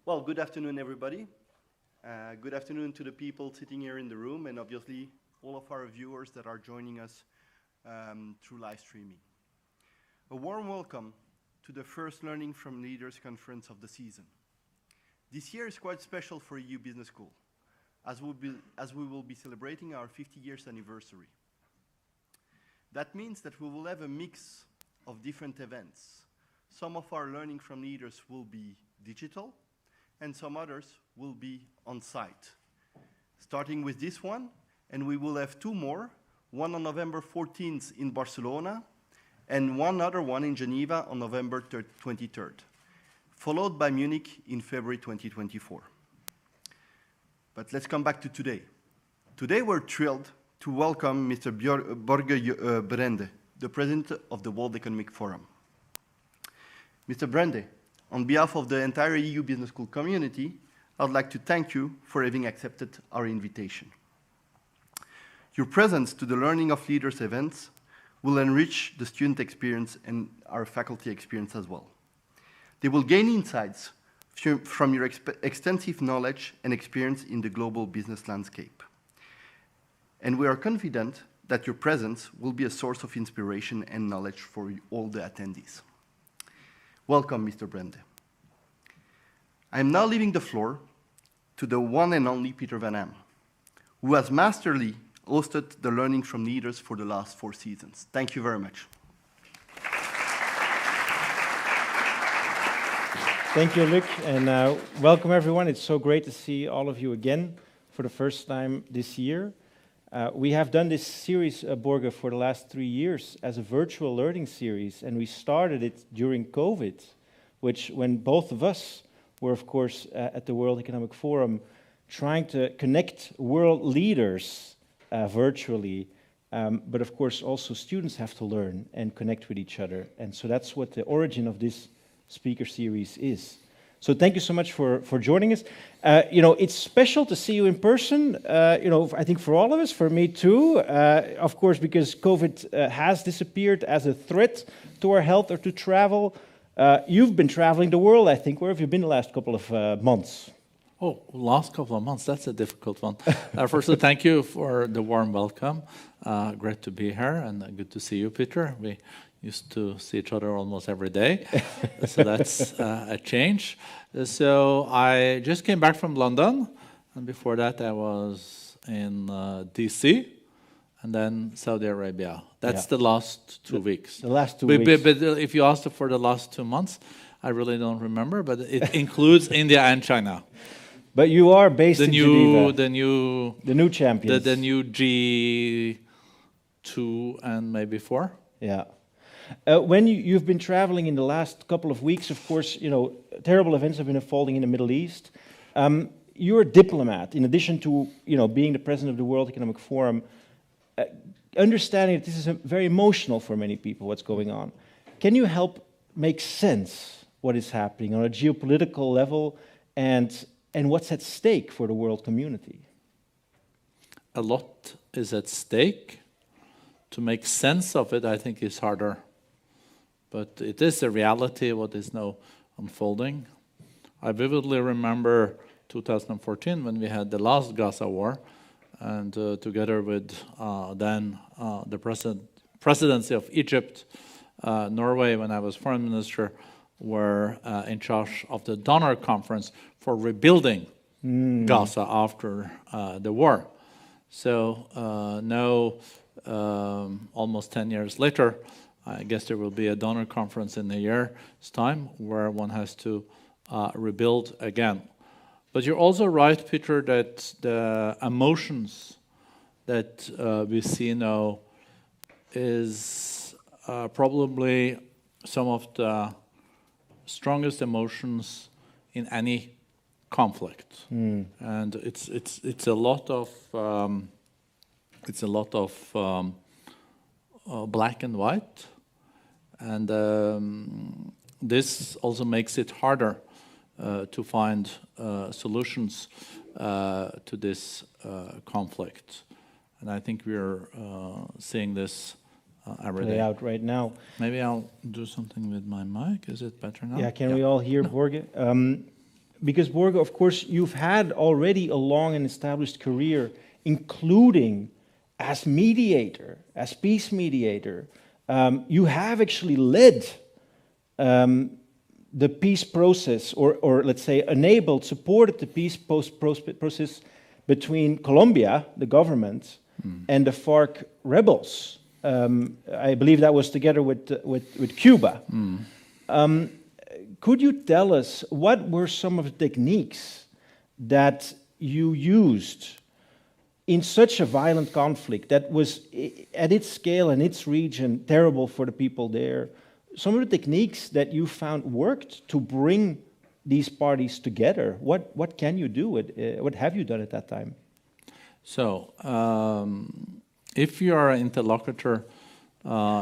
Well, good afternoon, everybody. Good afternoon to the people sitting here in the room, and obviously all of our viewers that are joining us through live streaming. A warm welcome to the first Learning from Leaders conference of the season. This year is quite special for EU Business School, as we will be celebrating our 50 years anniversary. That means that we will have a mix of different events. Some of our Learning from Leaders will be digital, and some others will be on site. Starting with this one, and we will have two more, one on November 14th in Barcelona, and one other one in Geneva on November 23rd, followed by Munich in February 2024. But let's come back to today. Today we're thrilled to welcome Mr. Børge Brende, the President of the World Economic Forum. Mr. Brende, on behalf of the entire EU Business School community, I would like to thank you for having accepted our invitation. Your presence to the Learning of Leaders events will enrich the student experience and our faculty experience as well. They will gain insights from your extensive knowledge and experience in the global business landscape. And we are confident that your presence will be a source of inspiration and knowledge for all the attendees. Welcome, Mr. Brende. I am now leaving the floor to the one and only Peter Van Am, who has masterly hosted the Learning from Leaders for the last 4 seasons. Thank you very much. Thank you, Luc, and welcome everyone. It's so great to see all of you again for the first time this year. We have done this series, Børge, for the last 3 years as a virtual learning series, and we started it during COVID, when both of us were, of course, at the World Economic Forum trying to connect world leaders virtually, but of course also students have to learn and connect with each other, and so that's what the origin of this speaker series is. So thank you so much for joining us. It's special to see you in person, I think for all of us, for me too, of course, because COVID has disappeared as a threat to our health or to travel. You've been traveling the world, I think. Where have you been the last couple of months? Oh, last couple of months, that's a difficult one. Firstly, thank you for the warm welcome. Great to be here, and good to see you, Peter. We used to see each other almost every day, so that's a change. So I just came back from London, and before that I was in DC, and then Saudi Arabia. That's the last 2 weeks. The last 2 weeks. But if you asked for the last 2 months, I really don't remember, but it includes India and China. But you are based in Geneva. The new champions. The new G2 and maybe 4. Yeah. When you've been traveling in the last couple of weeks, of course, terrible events have been unfolding in the Middle East. You're a diplomat, in addition to being the president of the World Economic Forum. Understanding that this is very emotional for many people, what's going on. Can you help make sense what is happening on a geopolitical level and what's at stake for the world community? A lot is at stake. To make sense of it, I think, is harder. But it is a reality what is now unfolding. I vividly remember 2014 when we had the last Gaza war, and together with then the presidency of Egypt, Norway, when I was foreign minister, were in charge of the donor conference for rebuilding Gaza after the war. So now, almost 10 years later, I guess there will be a donor conference in a year's time where one has to rebuild again. But you're also right, Peter, that the emotions that we see now is probably some of the strongest emotions in any conflict, and it's a lot of black and white, and this also makes it harder to find solutions to this conflict. And I think we're seeing this every day. Play out right now. Maybe I'll do something with my mic. Is it better now? Yeah, can we all hear Børge? because Børge, of course, you've had already a long and established career, including as mediator, as peace mediator. You have actually led the peace process, or let's say enabled, supported the peace process between Colombia, the government, and the FARC rebels. I believe that was together with Cuba. Could you tell us what were some of the techniques that you used in such a violent conflict that was, at its scale and its region, terrible for the people there? Some of the techniques that you found worked to bring these parties together. What can you do? What have you done at that time? So, if you are an interlocutor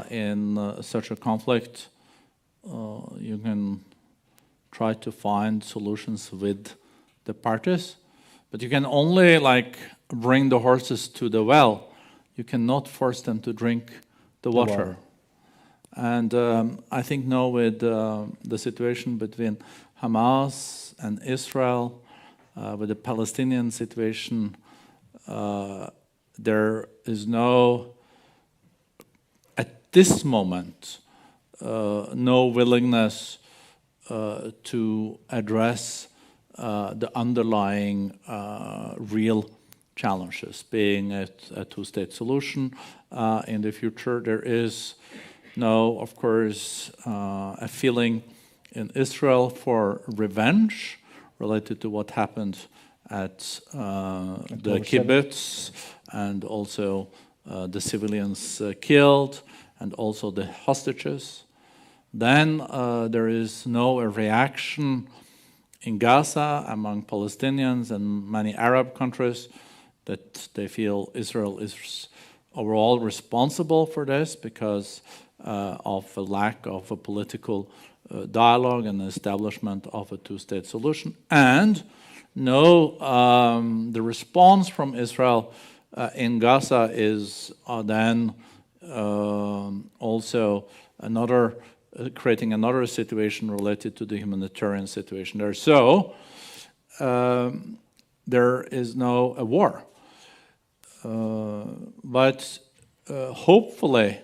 in such a conflict, you can try to find solutions with the parties, but you can only bring the horses to the well. You cannot force them to drink the water. And I think now with the situation between Hamas and Israel, with the Palestinian situation, there is no, at this moment, no willingness to address the underlying real challenges, being a two-state solution. In the future, there is no, of course, a feeling in Israel for revenge related to what happened at the kibbutz, and also the civilians killed, and also the hostages. Then there is no reaction in Gaza among Palestinians and many Arab countries that they feel Israel is overall responsible for this because of a lack of a political dialogue and establishment of a two-state solution. And no, the response from Israel in Gaza is then also another creating another situation related to the humanitarian situation there. So there is no a war, but hopefully,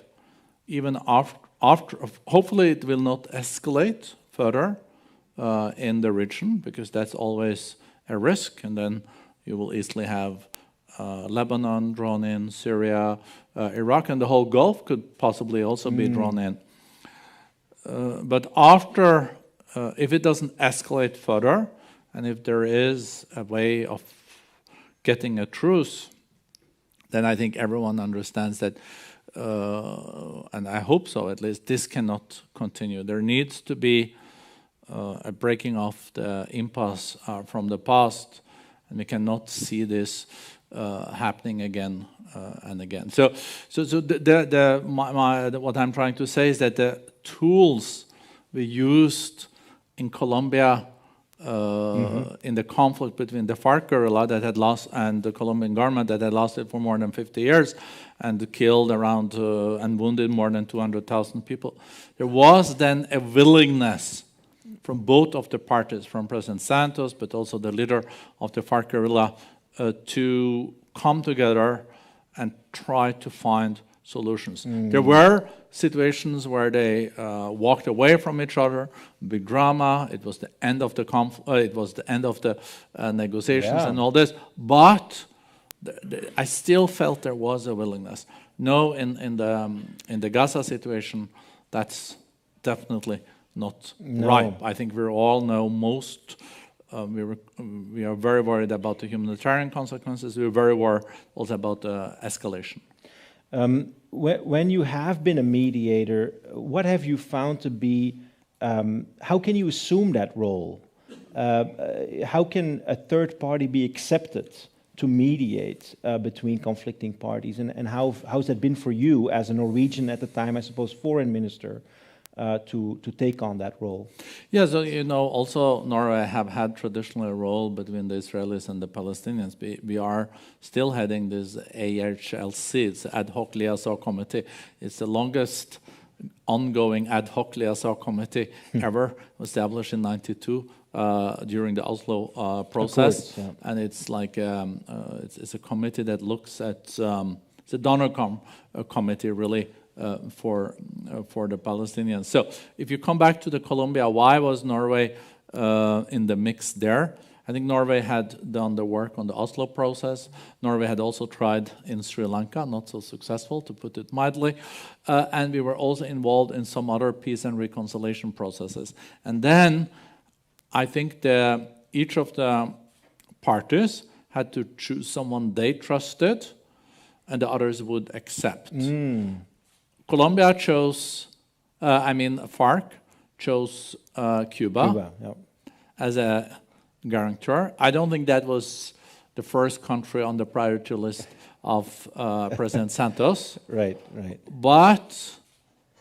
even after, hopefully it will not escalate further in the region, because that's always a risk, and then you will easily have Lebanon drawn in, Syria, Iraq, and the whole Gulf could possibly also be drawn in. But after, if it doesn't escalate further, and if there is a way of getting a truce, then I think everyone understands that, and I hope so at least, this cannot continue. There needs to be a breaking of the impasse from the past, and we cannot see this happening again and again. So what I'm trying to say is that the tools we used in Colombia in the conflict between the FARC guerrilla that had lost and the Colombian government that had lasted for more than 50 years and killed around and wounded more than 200,000 people. There was then a willingness from both of the parties, from President Santos, but also the leader of the FARC guerrilla, to come together and try to find solutions. There were situations where they walked away from each other, big drama. It was the end of the it was the end of the negotiations and all this. But I still felt there was a willingness. No, in the Gaza situation, that's definitely not right. I think we all know most. We are very worried about the humanitarian consequences. We're very worried also about the escalation. When you have been a mediator, what have you found to be, how can you assume that role? How can a third party be accepted to mediate between conflicting parties? And how's that been for you as a Norwegian at the time, I suppose, foreign minister, to take on that role? Yeah, so also Norway have had traditionally a role between the Israelis and the Palestinians. We are still heading this AHLC, it's Ad Hoc Liaison Committee. It's the longest ongoing ad hoc liaison committee ever, established in '92 during the Oslo process. Course, yeah. And it's like it's a committee that looks at it's a donor committee really for the Palestinians. So if you come back to the Colombia, why was Norway in the mix there? I think Norway had done the work on the Oslo process. Norway had also tried in Sri Lanka, not so successful, to put it mildly. And we were also involved in some other peace and reconciliation processes. And then I think each of the parties had to choose someone they trusted and the others would accept. Colombia chose, FARC chose Cuba Yep. as a guarantor. I don't think that was the first country on the priority list of President Santos, Right. but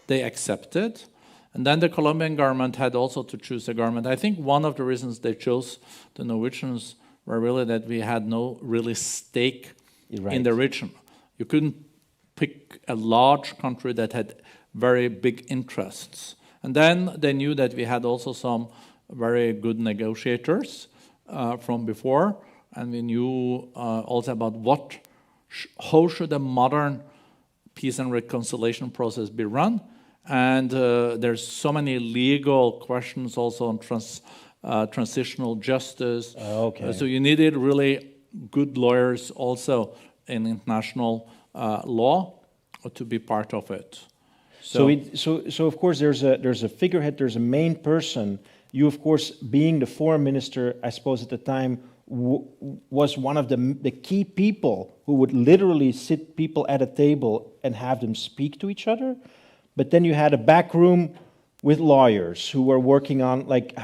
they accepted. And then the Colombian government had also to choose a government. I think one of the reasons they chose the Norwegians were really that we had no really stake in the region. You couldn't pick a large country that had very big interests. And then they knew that we had also some very good negotiators from before, and we knew also about how should a modern peace and reconciliation process be run. And there's so many legal questions also on transitional justice. So you needed really good lawyers also in international law to be part of it. So of course there's a figurehead, there's a main person. You, of course, being the foreign minister, I suppose at the time, was one of the key people who would literally sit people at a table and have them speak to each other. But then you had a back room with lawyers who were working on, like,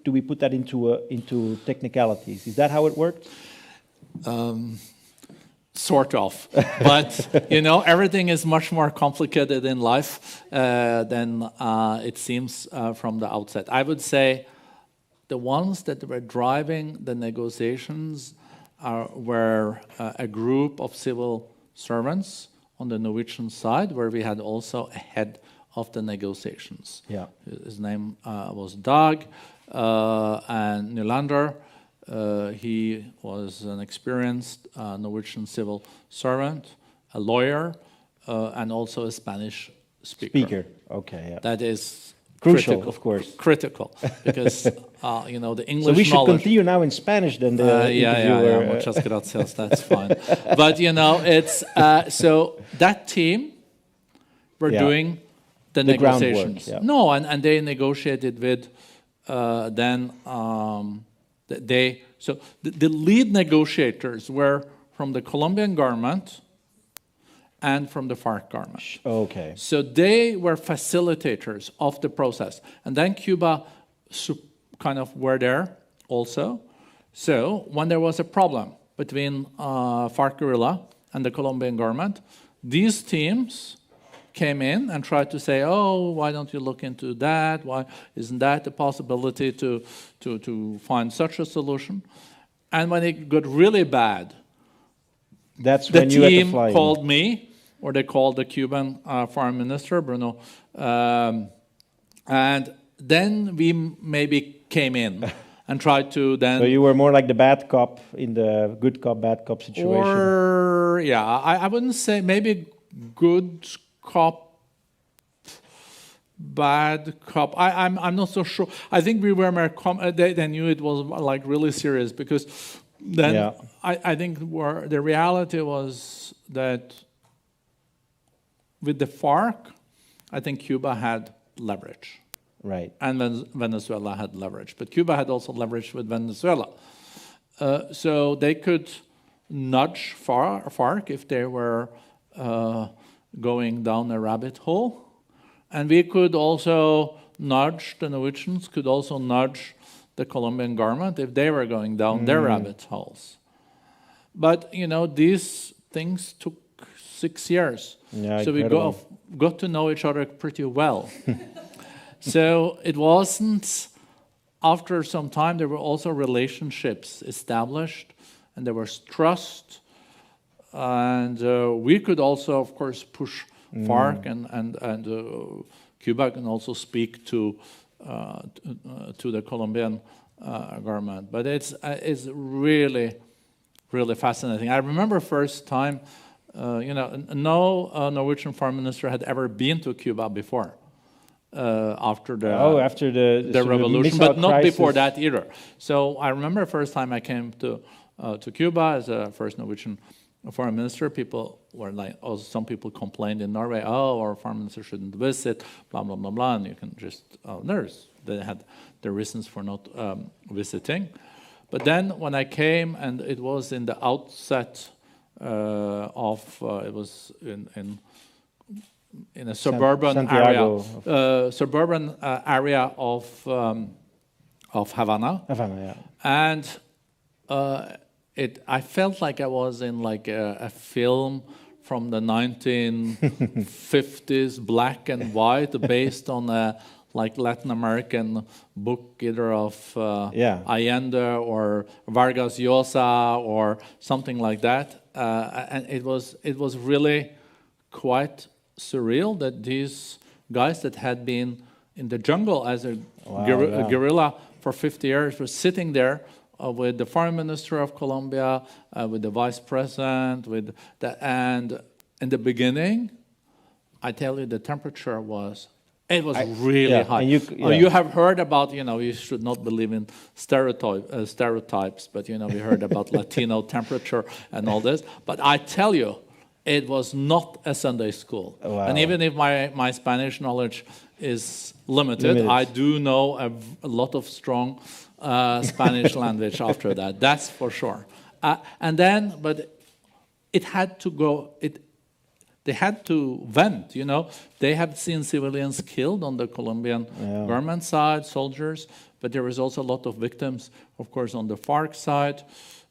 do we put that into technicalities? Is that how it worked? Sort of, but everything is much more complicated in life than it seems from the outset. I would say the ones that were driving the negotiations were a group of civil servants on the Norwegian side, where we had also a head of the negotiations. Yeah, his name was Dag and Nylander. He was an experienced Norwegian civil servant, a lawyer, and also a Spanish speaker. Okay, yeah. That is crucial, critical, of course. Critical, because the English. So we should knowledge, continue now in Spanish, then. Yeah. Muchas gracias. That's fine. But it's so that team were doing the negotiations. Groundwork, No, and they negotiated with So the lead negotiators were from the Colombian government and from the FARC government. Okay. So they were facilitators of the process. And then Cuba kind of were there also. So when there was a problem between FARC guerrilla and the Colombian government, these teams came in and tried to say, why don't you look into that? Why isn't that a possibility to find such a solution? And when it got really bad, that's the when you had to team fly in. called me, or they called the Cuban foreign minister, Bruno, and then we maybe came in and tried to then... So you were more like the bad cop in the good cop, bad cop situation? Or, I wouldn't say maybe good cop, bad cop. I'm not so sure. I think we were more they knew it was like really serious, because then I think the reality was that with the FARC, I think Cuba had leverage. Right. And Venezuela had leverage. But Cuba had also leverage with Venezuela. So they could nudge FARC if they were going down a rabbit hole. And we could also nudge, the Norwegians could also nudge the Colombian government if they were going down their rabbit holes. But, these things took 6 years. Yeah, so incredible. we got to know each other pretty well. So it wasn't, after some time, there were also relationships established, and there was trust. And we could also, of course, push FARC and Cuba can also speak to the Colombian government. But it's really, really fascinating. I remember first time, no Norwegian foreign minister had ever been to Cuba before. After the revolution, but not crisis. before that either. So I remember the first time I came to Cuba as a first Norwegian foreign minister. People were like, some people complained in Norway, our foreign minister shouldn't visit, blah blah blah blah, and you can just they had their reasons for not visiting. But then when I came, and it was in the outset it was in a suburban area of Havana. Yeah. And I felt like I was in like a film from the 1950s, black and white, based on a like Latin American book, either of Allende or Vargas Llosa or something like that. And it was really quite surreal that these guys that had been in the jungle as a guerrilla for 50 years were sitting there with the foreign minister of Colombia, with the vice president, and in the beginning, I tell you, the temperature was really high. You have heard about, you should not believe in stereotypes, but we heard about Latino temperature and all this. But I tell you, it was not a Sunday school. Wow. And even if my Spanish knowledge is limited, I do know a lot of strong Spanish language after that. That's for sure. But it had to go. They had to vent. They have seen civilians killed on the Colombian government side, soldiers. But there was also a lot of victims, of course, on the FARC side.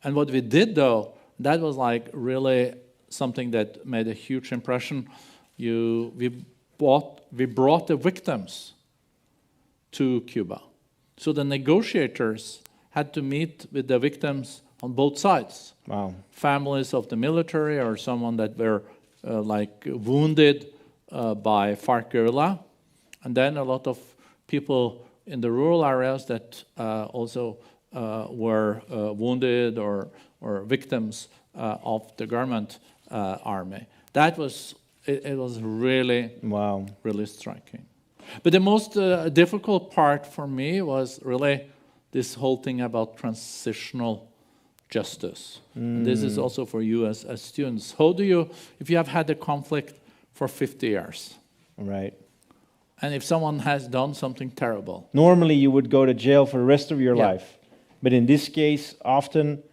And what we did, though, that was like really something that made a huge impression. We brought the victims to Cuba. So the negotiators had to meet with the victims on both sides. Wow. Families of the military or someone that were wounded by FARC guerrilla. And then a lot of people in the rural areas that also were wounded or victims of the government army. That was it was really really striking. But the most difficult part for me was really this whole thing about transitional justice. And this is also for you as students. How do you, if you have had a conflict for 50 years, right? And if someone has done something terrible, normally you would go to jail for the rest of your life, but in this case, often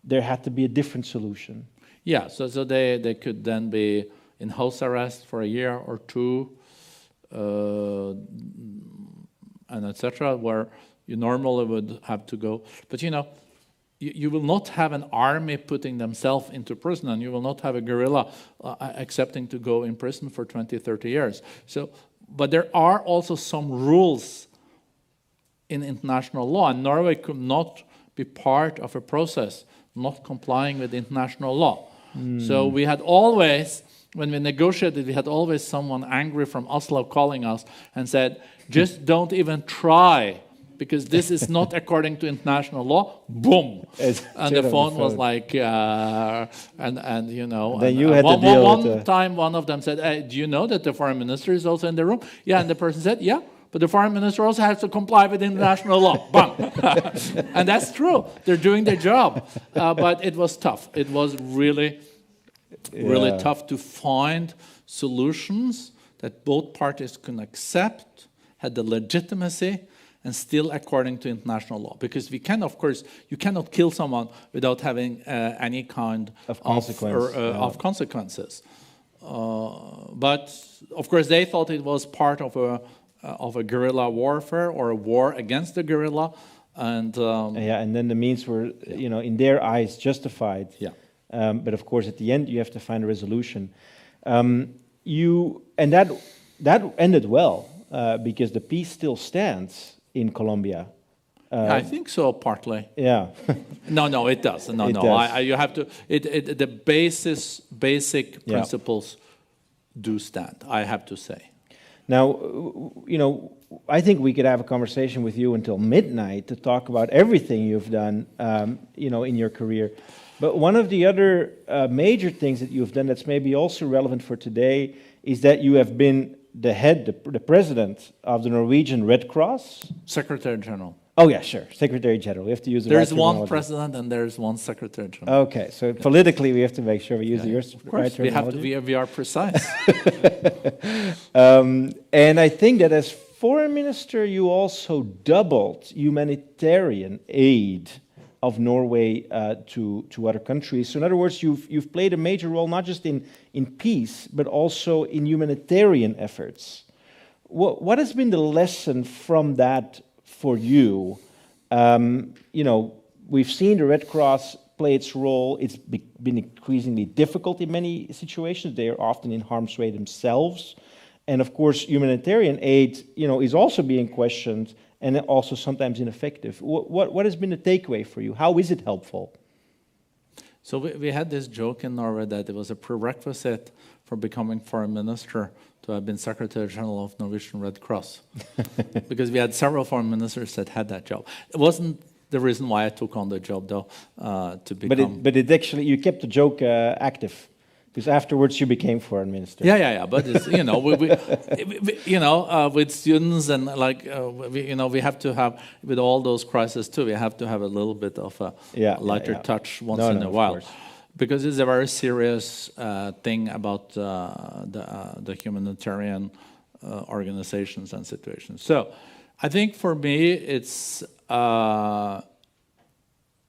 there had to be a different solution. Yeah, so they could then be in house arrest for a year or two, and etc., where you normally would have to go. But you will not have an army putting themselves into prison, and you will not have a guerrilla accepting to go in prison for 20, 30 years. But there are also some rules in international law, and Norway could not be part of a process not complying with international law. So we had always, when we negotiated, we had always someone angry from Oslo calling us and said, just don't even try, because this is not according to international law. Boom. And the phone was like, Then you had to deal with one time one of them said, hey, do you know that the foreign minister is also in the room? Yeah, and the person said, yeah, but the foreign minister also has to comply with international law. Bang. And that's true. They're doing their job. But it was tough. It was really tough to find solutions that both parties can accept, had the legitimacy, and still according to international law. Because we can, of course, you cannot kill someone without having any kind of consequences. But of course, they thought it was part of a guerrilla warfare or a war against the guerrilla, and and then the means were, in their eyes, justified. Yeah. But of course, at the end, you have to find a resolution. That ended well because the peace still stands in Colombia. I think so, partly. Yeah. No, it does. No. You have to. The basic principles do stand, I have to say. Now, I think we could have a conversation with you until midnight to talk about everything you've done, in your career. But one of the other major things that you've done that's maybe also relevant for today is that you have been the president of the Norwegian Red Cross. Secretary General. Oh yeah, sure, Secretary General. We have to use the There's right one terminology. president and there's one Secretary General. Okay, so politically we have to make sure we use the Of right course, we have terminology. to. We are precise. And I think that as foreign minister, you also doubled humanitarian aid of Norway to other countries. So in other words, you've played a major role not just in peace, but also in humanitarian efforts. What has been the lesson from that for you? We've seen the Red Cross play its role. It's been increasingly difficult in many situations. They are often in harm's way themselves. And of course, humanitarian aid, is also being questioned and also sometimes ineffective. What has been the takeaway for you? How is it helpful? So we had this joke in Norway that it was a prerequisite for becoming foreign minister to have been Secretary General of Norwegian Red Cross. Because we had several foreign ministers that had that job. It wasn't the reason why I took on the job, though, to become... But it actually, you kept the joke active. Because afterwards you became foreign minister. Yeah. But it's, with students and we have to have, with all those crises too, we have to have a little bit of a lighter touch once in a while, because it's a very serious thing about the humanitarian organizations and situations. So, I think for me it's also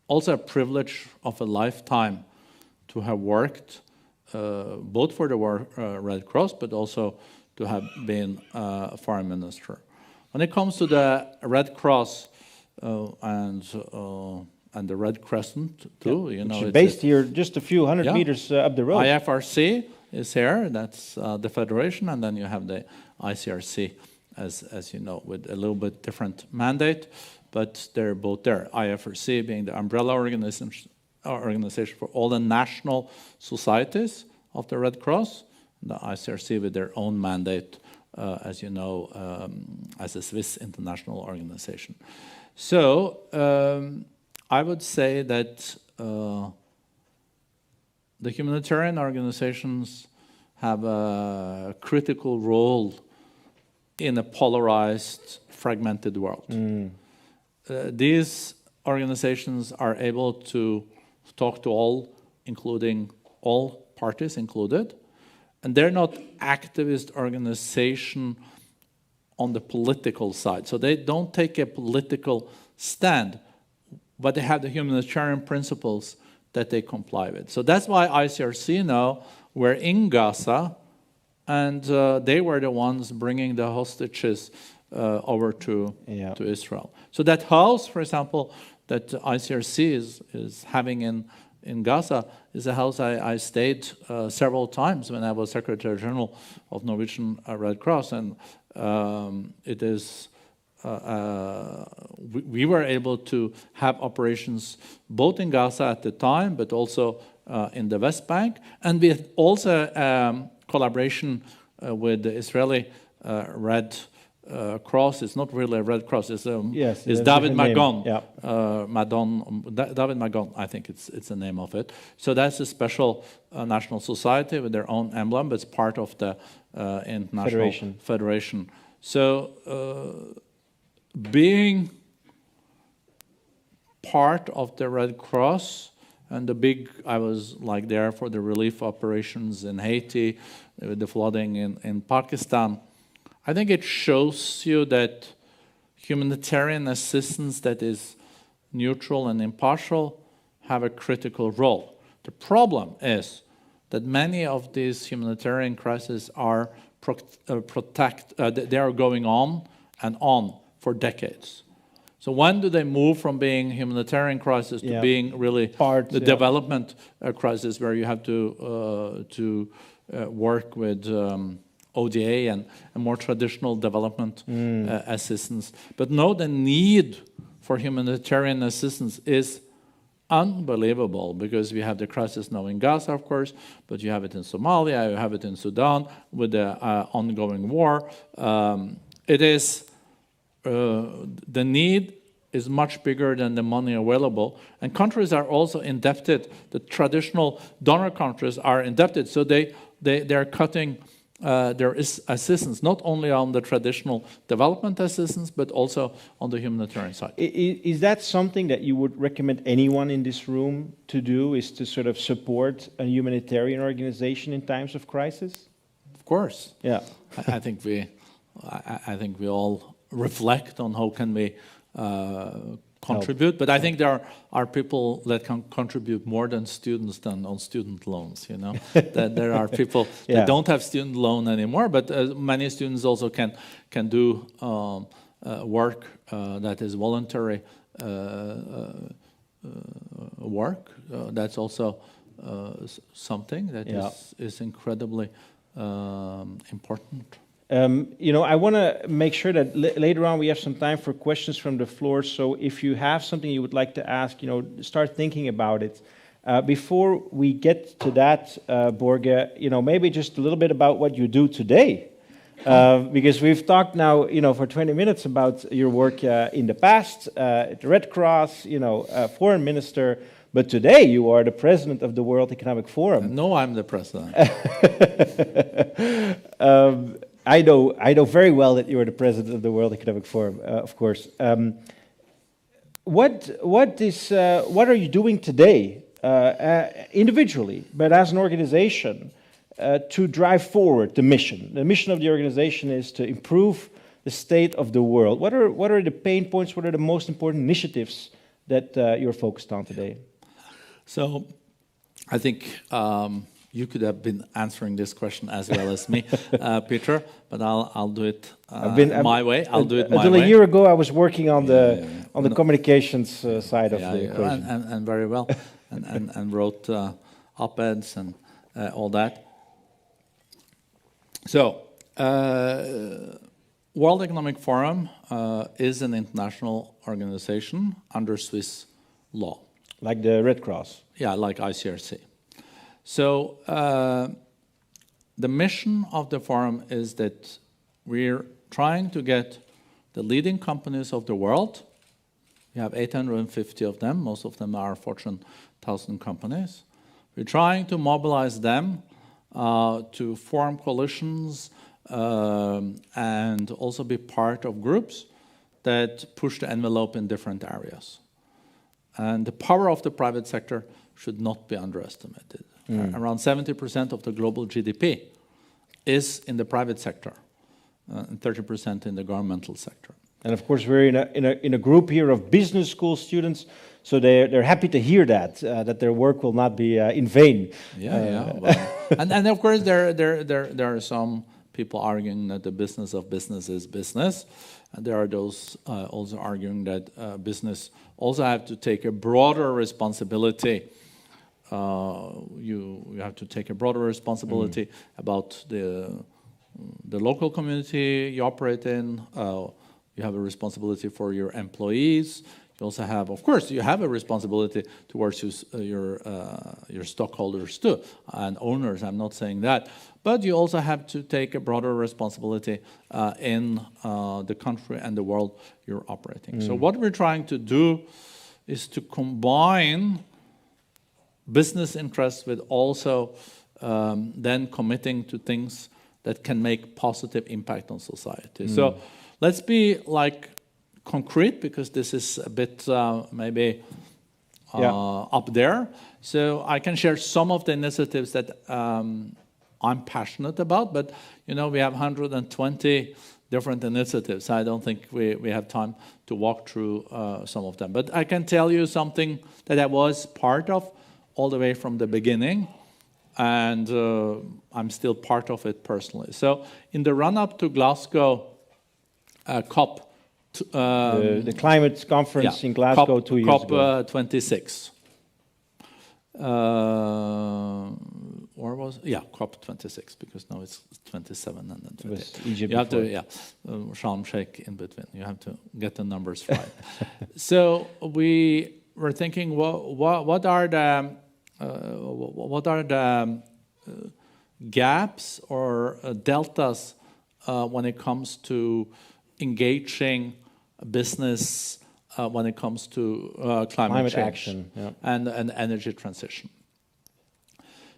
a privilege of a lifetime to have worked. Both for the Red Cross, but also to have been a foreign minister. When it comes to the Red Cross and the Red Crescent too, it's based here just a few hundred meters up the road. IFRC is here. That's the federation, and then you have the ICRC, as you know, with a little bit different mandate, but they're both there. IFRC being the umbrella organization for all the national societies of the Red Cross, and the ICRC with their own mandate, as you know, as a Swiss international organization. So I would say that the humanitarian organizations have a critical role in a polarized, fragmented world. These organizations are able to talk to all, including all parties included, and they're not activist organization on the political side. So they don't take a political stand, but they have the humanitarian principles that they comply with. So that's why ICRC now were in Gaza, and they were the ones bringing the hostages over to Israel. So that house, for example, that ICRC is having in Gaza is a house I stayed several times when I was Secretary General of Norwegian Red Cross, and it is we were able to have operations both in Gaza at the time, but also in the West Bank, and we had also collaboration with the Israeli Red Cross. It's not really a Red Cross. It's David Magon. David Magon, I think it's the name of it. So that's a special national society with their own emblem, but it's part of the international federation. So being part of the Red Cross and I was like there for the relief operations in Haiti, with the flooding in Pakistan. I think it shows you that humanitarian assistance that is neutral and impartial have a critical role. The problem is that many of these humanitarian crises are they are going on and on for decades. So when do they move from being humanitarian crisis to being really the development crisis, where you have to work with ODA and more traditional development assistance? But no, the need for humanitarian assistance is unbelievable, because we have the crisis now in Gaza, of course, but you have it in Somalia, you have it in Sudan with the ongoing war. It is the need is much bigger than the money available, and countries are also indebted. The traditional donor countries are indebted, so they are cutting their assistance, not only on the traditional development assistance, but also on the humanitarian side. Is that something that you would recommend anyone in this room to do, is to sort of support a humanitarian organization in times of crisis? Of course. Yeah. I think we all reflect on how can we contribute, but I think there are people that can contribute more than students than on student loans, you know. That there are people that don't have student loan anymore, but many students also can do work that is voluntary work. That's also something that is incredibly important. You know, I want to make sure that later on we have some time for questions from the floor. So if you have something you would like to ask, you know, start thinking about it. Before we get to that, Børge, you know, maybe just a little bit about what you do today. Because we've talked now, you know, for 20 minutes about your work in the past, at the Red Cross, you know, foreign minister. But today you are the president of the World Economic Forum. No, I'm the president. I know very well that you are the president of the World Economic Forum, of course. What are you doing today, individually, but as an organization, to drive forward the mission? The mission of the organization is to improve the state of the world. What are the pain points? What are the most important initiatives that you're focused on today? So, I think you could have been answering this question as well as me, Peter, but I'll do it my way. I'll do it my way. Until a year ago, I was working on the communications side of the equation. And very well, and wrote op-eds and all that. So, World Economic Forum is an international organization under Swiss law. Like the Red Cross? Yeah, like ICRC. So the mission of the forum is that we're trying to get the leading companies of the world. We have 850 of them. Most of them are Fortune 1000 companies. We're trying to mobilize them to form coalitions and also be part of groups that push the envelope in different areas. And the power of the private sector should not be underestimated. Around 70% of the global GDP is in the private sector, and 30% in the governmental sector. And of course, we're in a group here of business school students, so they're happy to hear that their work will not be in vain. Well, and of course, there are some people arguing that the business of business is business, and there are those also arguing that business also have to take a broader responsibility. You have to take a broader responsibility about the local community you operate in. You have a responsibility for your employees. You also have, of course, you have a responsibility towards your stockholders too, and owners. I'm not saying that, but you also have to take a broader responsibility in the country and the world you're operating. So what we're trying to do is to combine business interests with also then committing to things that can make positive impact on society. So let's be like concrete, because this is a bit maybe up there. So I can share some of the initiatives that I'm passionate about, but you know, we have 120 different initiatives. I don't think we have time to walk through some of them. But I can tell you something that I was part of all the way from the beginning, and I'm still part of it personally. So in the run-up to Glasgow COP, the climate conference in Glasgow 2 years ago. COP 26. Or was COP 26, because now it's 27 and then 28. Egypt you have to Sharm Sheikh in between. You have to get the numbers right. So we were thinking, well, what are the gaps or deltas when it comes to engaging business when it comes to climate change action, yeah. and energy transition.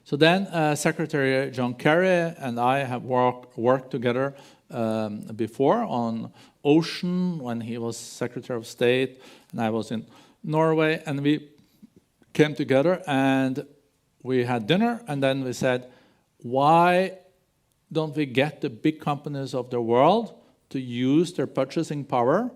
So then Secretary John Kerry and I have worked together before on ocean when he was Secretary of State and I was in Norway, and we came together and we had dinner, and then we said, why don't we get the big companies of the world to use their purchasing power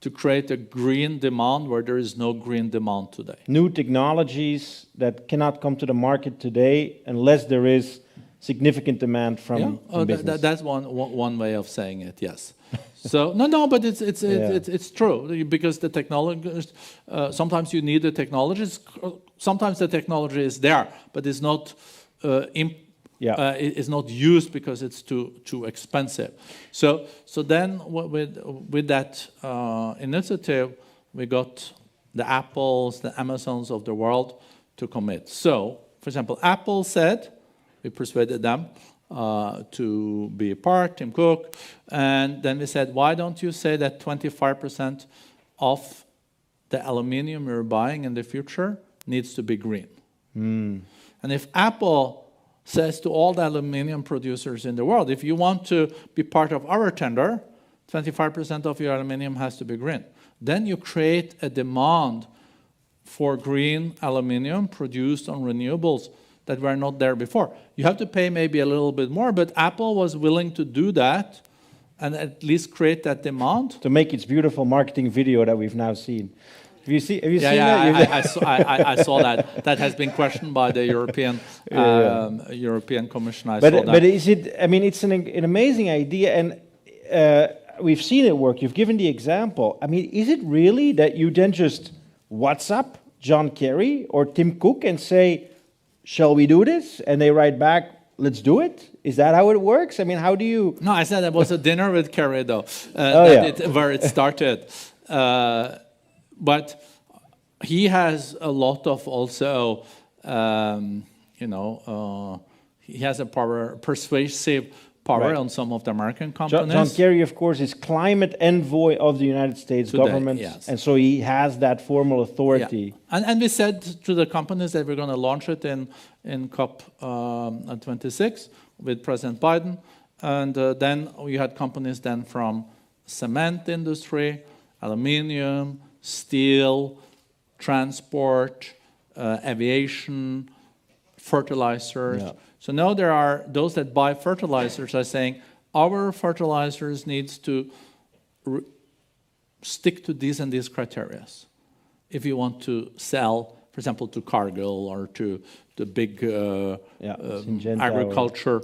to create a green demand where there is no green demand today? New technologies that cannot come to the market today unless there is significant demand from business. That's one way of saying it, yes. So but it's true, because the technologies, sometimes you need the technologies, sometimes the technology is there, but it's not it's not used because it's too expensive. So then with that initiative, we got the Apples, the Amazons of the world to commit. So, for example, Apple said, we persuaded them to be a part, Tim Cook, and then we said, why don't you say that 25% of the aluminium you're buying in the future needs to be green? And if Apple says to all the aluminium producers in the world, if you want to be part of our tender, 25% of your aluminium has to be green. Then you create a demand for green aluminium produced on renewables that were not there before. You have to pay maybe a little bit more, but Apple was willing to do that and at least create that demand. To make its beautiful marketing video that we've now seen. Have you seen that? I saw that. That has been questioned by the European European Commission. I saw that. But is it? I mean, it's an amazing idea, and we've seen it work. You've given the example. I mean, is it really that you then just WhatsApp John Kerry or Tim Cook and say, "Shall we do this?" And they write back, "Let's do it." Is that how it works? I mean, how do you? No, I said it was a dinner with Kerry, though, where it started. But he has a lot of also, he has a persuasive power on some of the American companies. John Kerry, of course, is climate envoy of the United States government, and so he has that formal authority. Yeah. And we said to the companies that we're going to launch it in COP 26 with President Biden, and then we had companies then from cement industry, aluminium, steel, transport, aviation, fertilizers. Yeah. So now there are those that buy fertilizers are saying, our fertilizers needs to stick to these and these criteria. If you want to sell, for example, to Cargill or to the big agriculture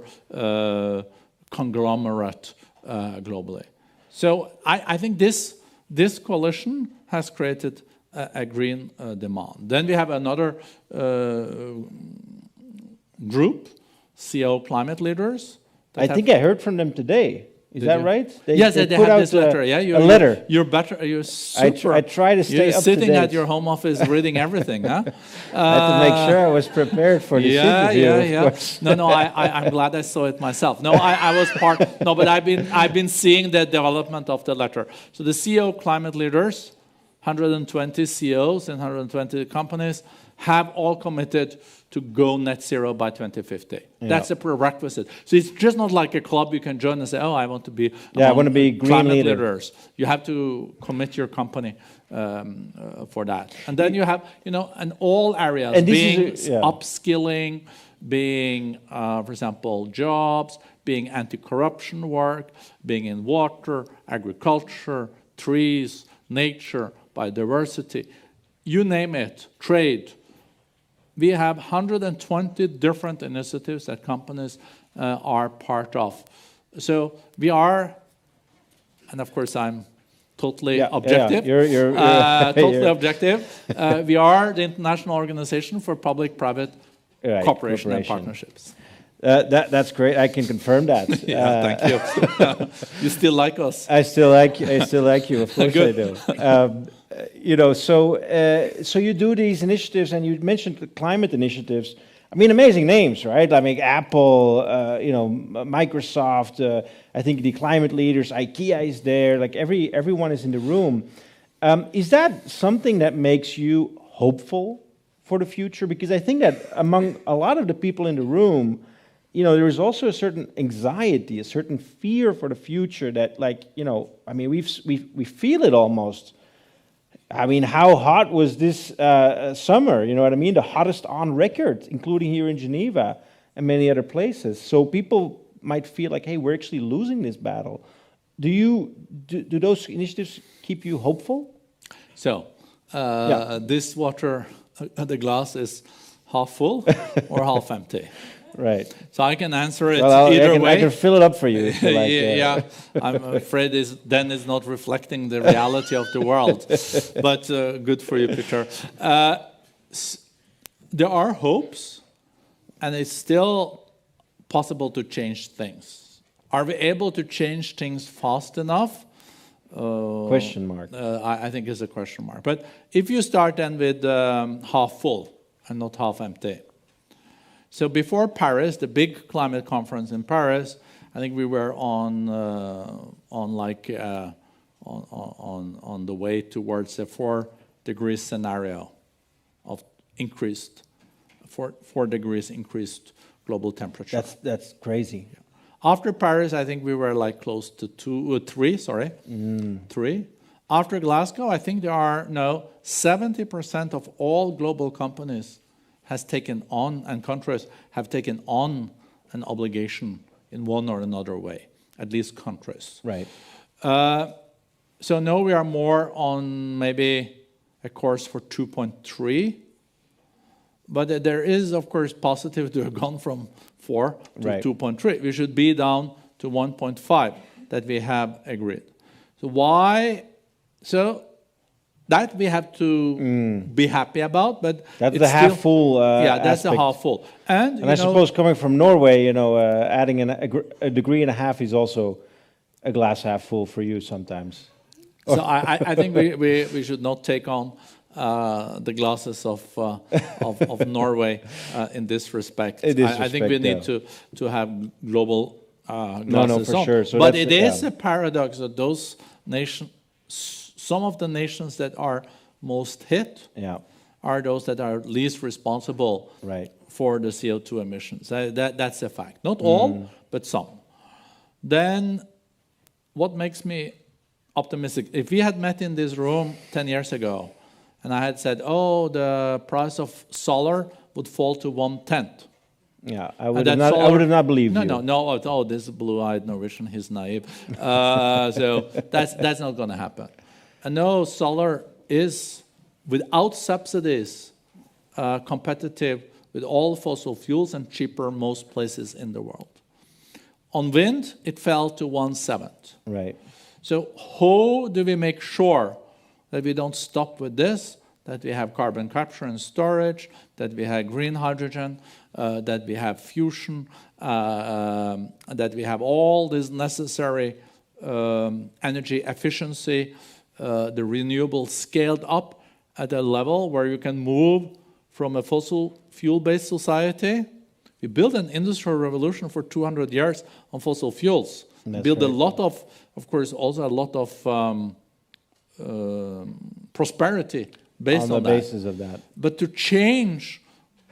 conglomerate globally. So I think this coalition has created a green demand. Then we have another group, CO climate leaders. I think I heard from them today. Is that right? Yes, they put have out this letter. A letter. You're better. You're super. I try to stay up to date. You're sitting at your home office reading everything, huh? I had to make sure I was prepared for this interview. Of course. No, I'm glad I saw it myself. No, I was part. No, but I've been seeing the development of the letter. So the CO climate leaders, 120 CEOs in 120 companies, have all committed to go net zero by 2050. Yeah. That's a prerequisite. So it's just not like a club you can join and say, "Oh, I want to be I want to be green leaders." You have to commit your company for that. And then you have, in all areas, and being upskilling, being, for example, jobs, being anti-corruption work, being in water, agriculture, trees, nature, biodiversity, you name it, trade. We have 120 different initiatives that companies are part of. So we are, and of course I'm totally objective. You're totally objective. We are the International Organization for Public-Private Cooperation and Partnerships. That's great. I can confirm that. Thank you. You still like us? I still like you. Of course I do. So you do these initiatives, and you mentioned the climate initiatives. I mean, amazing names, right? I mean, Apple, Microsoft. I think the climate leaders, IKEA is there. Like everyone is in the room. Is that something that makes you hopeful for the future? Because I think that among a lot of the people in the room, there is also a certain anxiety, a certain fear for the future that, I mean, we feel it almost. I mean, how hot was this summer? You know what I mean? The hottest on record, including here in Geneva and many other places. So people might feel like, hey, we're actually losing this battle. Do those initiatives keep you hopeful? So, this water, the glass is half full or half empty. Right. So I can answer it well, either way. I can fill it up for you. If you like, yeah, I'm afraid it's not reflecting the reality of the world. But good for you, Peter. There are hopes, and it's still possible to change things. Are we able to change things fast enough? Question mark. I think it's a question mark. But if you start then with half full and not half empty. So before Paris, the big climate conference in Paris, I think we were on the way towards a 4 degrees scenario of increased 4 degrees increased global temperature. That's crazy. Yeah. After Paris, I think we were like close to 3. Sorry, 3. After Glasgow, I think there are now 70% of all global companies has taken on, and countries have taken on an obligation in one or another way, at least countries. Right. So now we are more on maybe a course for 2.3, but there is, of course, positive to have gone from 4 to 2.3. We should be down to 1.5 that we have agreed. So why? So that we have to be happy about, but that's the half full. Yeah, that's aspect. the half full. And I suppose coming from Norway, adding a degree and a half is also a glass half full for you sometimes. So I think we should not take on the glasses of Norway in this respect. I think we need to have global glasses. No, for sure. So but it is a paradox that those nations. Some of the nations that are most hit are those that are least responsible for the CO2 emissions. That's a fact. Not all, but some. Then what makes me optimistic? If we had met in this room 10 years ago, and I had said, oh, the price of solar would fall to 1/10. Yeah, I would have not believed you. No. Oh, this blue-eyed Norwegian, he's naive. So that's not going to happen. And no, solar is, without subsidies, competitive with all fossil fuels and cheaper most places in the world. On wind, it fell to 1/7. Right. So how do we make sure that we don't stop with this, that we have carbon capture and storage, that we have green hydrogen, that we have fusion, that we have all this necessary energy efficiency, the renewable scaled up at a level where you can move from a fossil fuel-based society. We built an industrial revolution for 200 years on fossil fuels. Built a lot of course, also a lot of prosperity based on the basis of that. But to change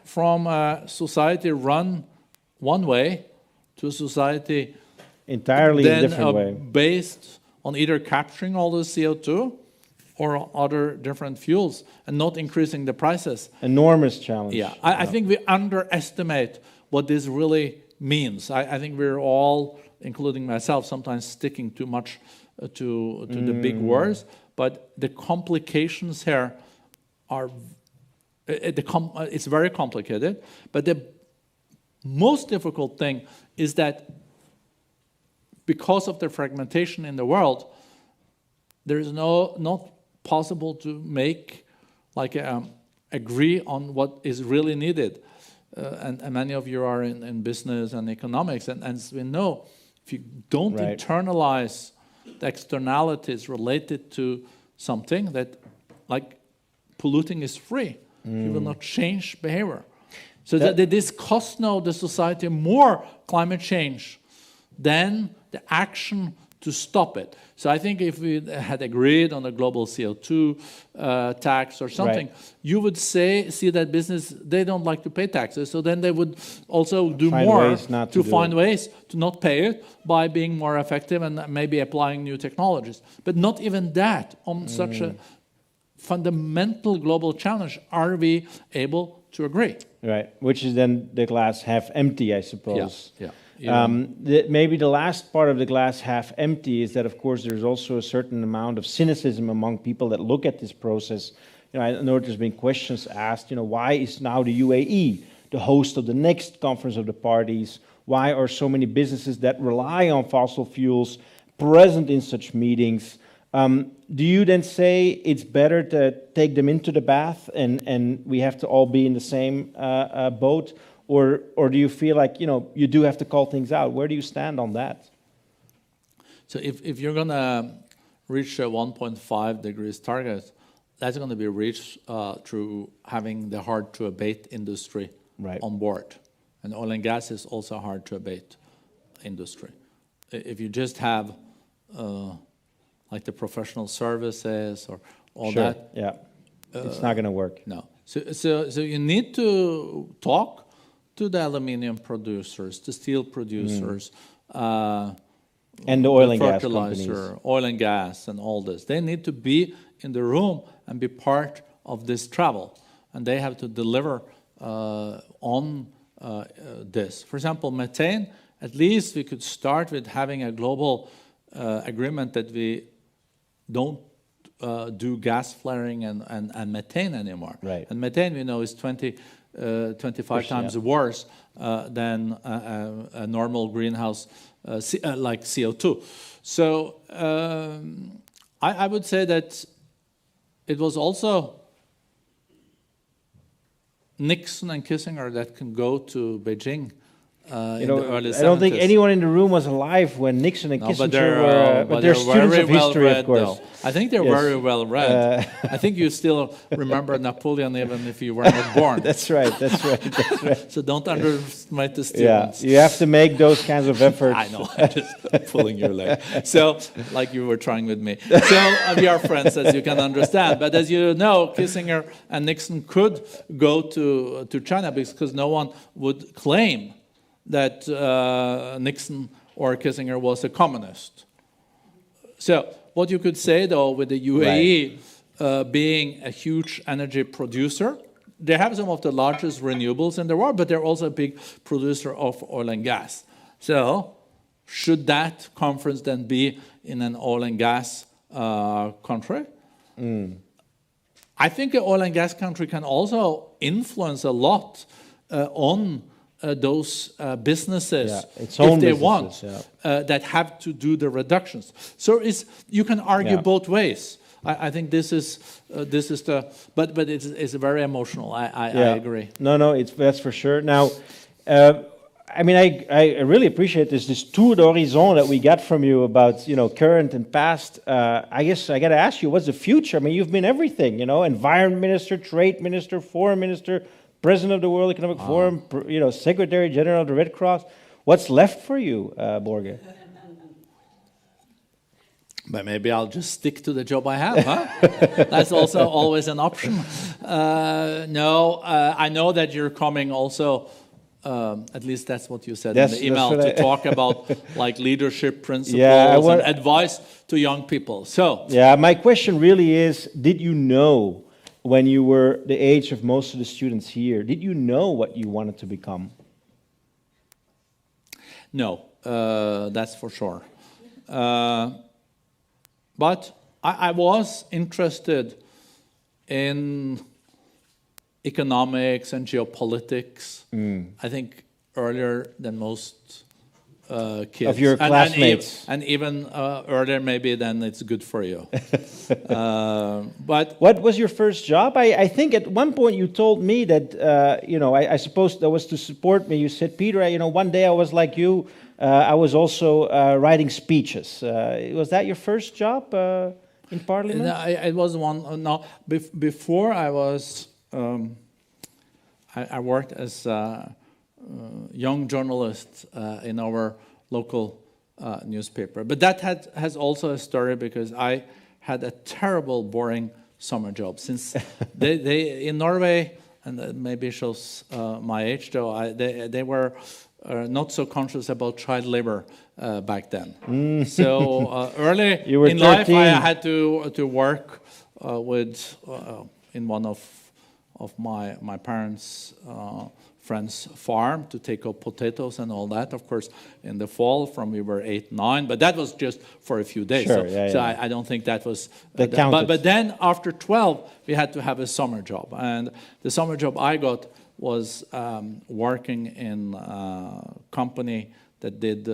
from a society run one way to a society entirely different way, based on either capturing all the CO2 or other different fuels and not increasing the prices. Enormous challenge. Yeah, I think we underestimate what this really means. I think we're all, including myself, sometimes sticking too much to the big words, but the complications here are, it's very complicated, but the most difficult thing is that because of the fragmentation in the world, there is not possible to make agree on what is really needed. And many of you are in business and economics, and as we know, if you don't internalize the externalities related to something, that like polluting is free. You will not change behavior. So that this costs now the society more climate change than the action to stop it. So I think if we had agreed on a global CO2 tax or something, you would see that business, they don't like to pay taxes, so then they would also do more to find ways to not pay it by being more effective and maybe applying new technologies. But not even that, on such a fundamental global challenge, are we able to agree. Right, which is then the glass half empty, I suppose. Yeah. Maybe the last part of the glass half empty is that, of course, there's also a certain amount of cynicism among people that look at this process. I know there's been questions asked, why is now the UAE the host of the next conference of the parties? Why are so many businesses that rely on fossil fuels present in such meetings? Do you then say it's better to take them into the bath and we have to all be in the same boat? Or do you feel like, you do have to call things out? Where do you stand on that? So if you're going to reach a 1.5 degrees target, that's going to be reached through having the hard-to-abate industry on board. And oil and gas is also hard-to-abate industry. If you just have like the professional services or all that, it's not going to work. No. So you need to talk to the aluminium producers, the steel producers, and the oil and gas companies, oil and gas, and all this. They need to be in the room and be part of this travel, and they have to deliver on this. For example, methane. At least we could start with having a global agreement that we don't do gas flaring and methane anymore. Right. And methane, we know, is 25 times worse than a normal greenhouse like CO2. So I would say that it was also Nixon and Kissinger that can go to Beijing in the early 70s. I don't think anyone in the room was alive when Nixon and Kissinger were, but they're students of history, of course. Though. I think they're very well read. I think you still remember Napoleon even if you were not born. That's right. So don't underestimate the students. Yeah, you have to make those kinds of efforts. I know, I'm just pulling your leg. So, like you were trying with me. So we are friends, as you can understand. But as you know, Kissinger and Nixon could go to China because no one would claim that Nixon or Kissinger was a communist. So what you could say, though, with the UAE being a huge energy producer, they have some of the largest renewables in the world, but they're also a big producer of oil and gas. So should that conference then be in an oil and gas country? I think an oil and gas country can also influence a lot on those businesses, if they want, that have to do the reductions. So you can argue both ways. I think this is the, but it's very emotional. I agree. No, that's for sure. Now, I mean, I really appreciate this tour d'horizon that we got from you about current and past. I guess I got to ask you, what's the future? I mean, you've been everything, environment minister, trade minister, foreign minister, President of the World Economic Forum, Secretary General of the Red Cross. What's left for you, Børge? But maybe I'll just stick to the job I have, huh? That's also always an option. No, I know that you're coming also, at least that's what you said in the email, to talk about like leadership principles and advice to young people. So my question really is, did you know when you were the age of most of the students here, did you know what you wanted to become? No, that's for sure. But I was interested in economics and geopolitics, I think earlier than most kids. Of your classmates. And even earlier maybe than it's good for you. But what was your first job? I think at one point you told me that, I suppose that was to support me. You said, Peter, one day I was like you. I was also writing speeches. Was that your first job in Parliament? It was one. No, before I was, I worked as a young journalist in our local newspaper. But that has also a story because I had a terrible, boring summer job. Since they in Norway, and that maybe shows my age though, they were not so conscious about child labor back then. So early in 13. life, I had to work with in one of my parents' friend's farm to take up potatoes and all that. Of course, in the fall, from we were 8, 9, but that was just for a few days. Sure, so I don't think that was that counted. But then after 12, we had to have a summer job, and the summer job I got was working in a company that did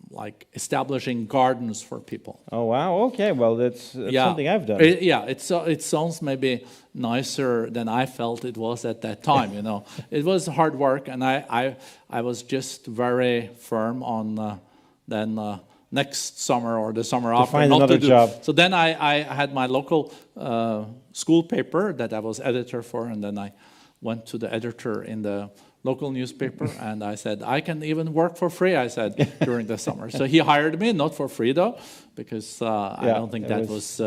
like establishing gardens for people. Oh wow! Okay, well that's something I've done. It sounds maybe nicer than I felt it was at that time. You know, it was hard work, and I was just very firm on then next summer or the summer after find not another to do. job. So then I had my local school paper that I was editor for, and then I went to the editor in the local newspaper, and I said, I can even work for free, I said, during the summer. So he hired me, not for free though, because I don't think that was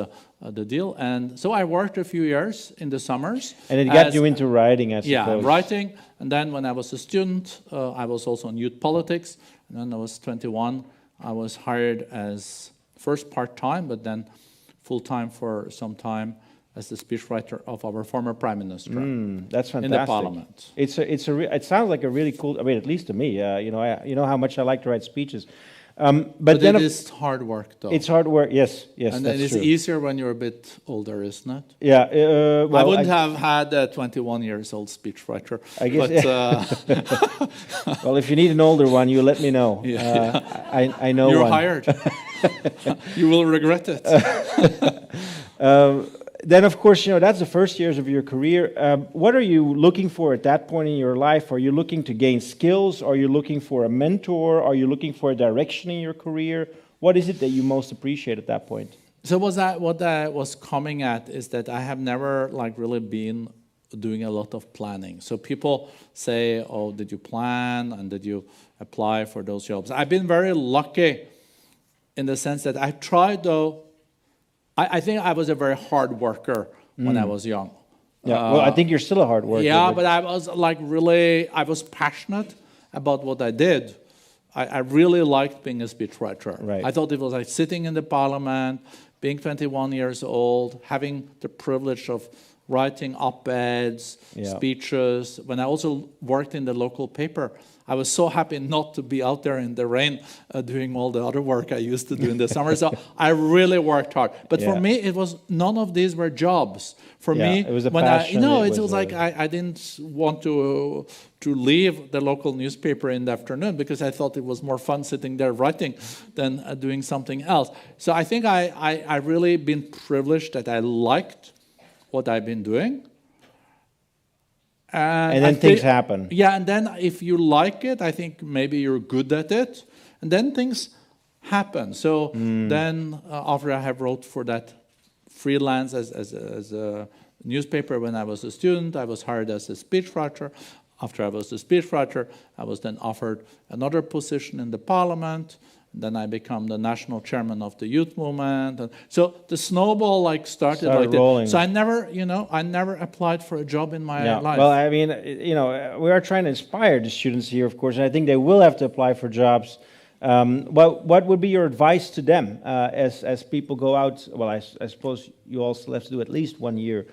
the deal. And so I worked a few years in the summers. And it got you into writing, I suppose. Yeah, writing. And then when I was a student, I was also in youth politics. And then I was 21. I was hired as first part-time, but then full-time for some time as the speechwriter of our former prime minister. That's fantastic. In the parliament. It sounds like a really cool. I mean, at least to me, you know how much I like to write speeches. But then it is hard work, though. It's hard work. Yes, and that's it's true. easier when you're a bit older, isn't it? Yeah. Well, I wouldn't have had a 21 years old speechwriter. I guess. But, well, if you need an older one, you let me know. Yeah. I know you're one. hired. You will regret it. Then, of course, you know, that's the first years of your career. What are you looking for at that point in your life? Are you looking to gain skills? Are you looking for a mentor? Are you looking for a direction in your career? What is it that you most appreciate at that point? So what I was coming at is that I have never really been doing a lot of planning. So people say, oh, did you plan and did you apply for those jobs? I've been very lucky in the sense that I tried, though. I think I was a very hard worker when I was young. Yeah, well, I think you're still a hard worker. Yeah, but I was I was passionate about what I did. I really liked being a speechwriter. Right. I thought it was like sitting in the parliament, being 21 years old, having the privilege of writing op-eds, speeches. When I also worked in the local paper, I was so happy not to be out there in the rain doing all the other work I used to do in the summer. So I really worked hard. But for me, it was none of these were jobs. For me, it was a when passion. it was like I didn't want to leave the local newspaper in the afternoon because I thought it was more fun sitting there writing than doing something else. So I think I really been privileged that I liked what I've been doing. And then things happen. Yeah, and then if you like it, I think maybe you're good at it. And then things happen. So then after I have wrote for that freelance as a newspaper when I was a student, I was hired as a speechwriter. After I was a speechwriter, I was then offered another position in the parliament. Then I become the national chairman of the youth movement. And so the snowball started like rolling. that. So I never applied for a job in my life. Well, I mean, we are trying to inspire the students here, of course, and I think they will have to apply for jobs. What would be your advice to them as people go out? Well, I suppose you all still have to do at least 1 year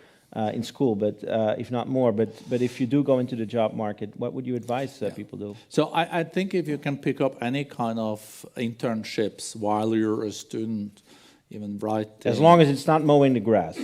in school, but if not more. But if you do go into the job market, what would you advise people do? So I think if you can pick up any kind of internships while you're a student, even writing. As long as it's not mowing the grass.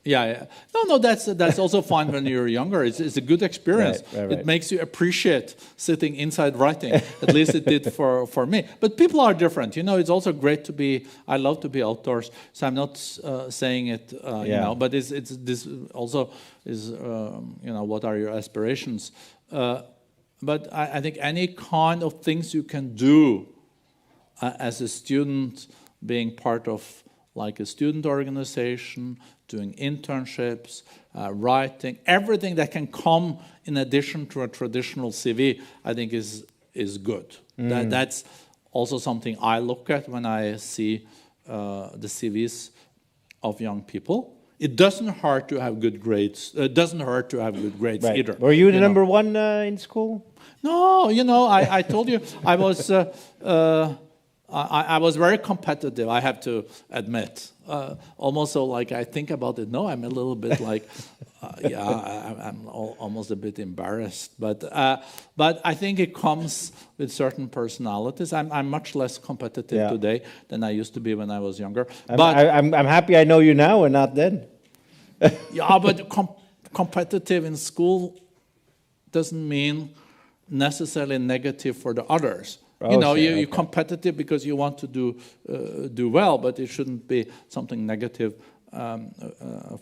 Yeah. No, that's also fine when you're younger. It's a good experience. Right. It makes you appreciate sitting inside writing. At least it did for me. But people are different. It's also great to be. I love to be outdoors. So I'm not saying it. But this also is. What are your aspirations? But I think any kind of things you can do as a student, being part of like a student organization, doing internships, writing, everything that can come in addition to a traditional CV, I think is good. That's also something I look at when I see the CVs of young people. It doesn't hurt to have good grades. It doesn't hurt to have good grades either. Were you the number one in school? No, I told you I was very competitive, I have to admit. Almost so like I think about it, no, I'm a little bit like, I'm almost a bit embarrassed. But I think it comes with certain personalities. I'm much less competitive today than I used to be when I was younger. I'm happy I know you now and not then. Yeah, but competitive in school doesn't mean necessarily negative for the others. You're competitive because you want to do well, but it shouldn't be something negative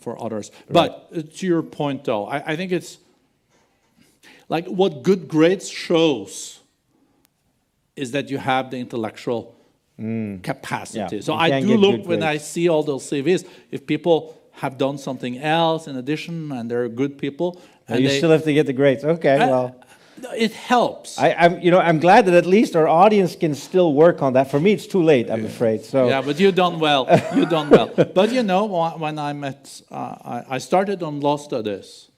for others. Right. But to your point, though, I think it's like what good grades shows is that you have the intellectual capacity. So I do look when I see all those CVs, if people have done something else in addition and they're good people. And you still have to get the grades. Okay, well. It helps. I'm glad that at least our audience can still work on that. For me, it's too late, I'm afraid. So yeah, but you've done well. You've done well. But when I started on law studies.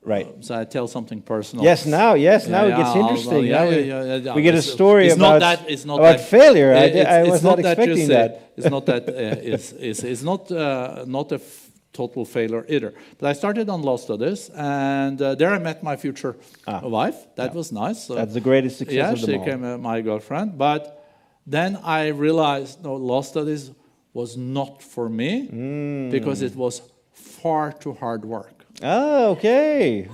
Right. So I tell something personal. Yes, now it gets interesting. We get a story about failure. I was not expecting that. It's not that. It's not a total failure either. But I started on law studies, and there I met my future wife. That was nice. That's the greatest success of them all. Yeah, she became my girlfriend. But then I realized, no, law studies was not for me because it was far too hard work. Oh, okay.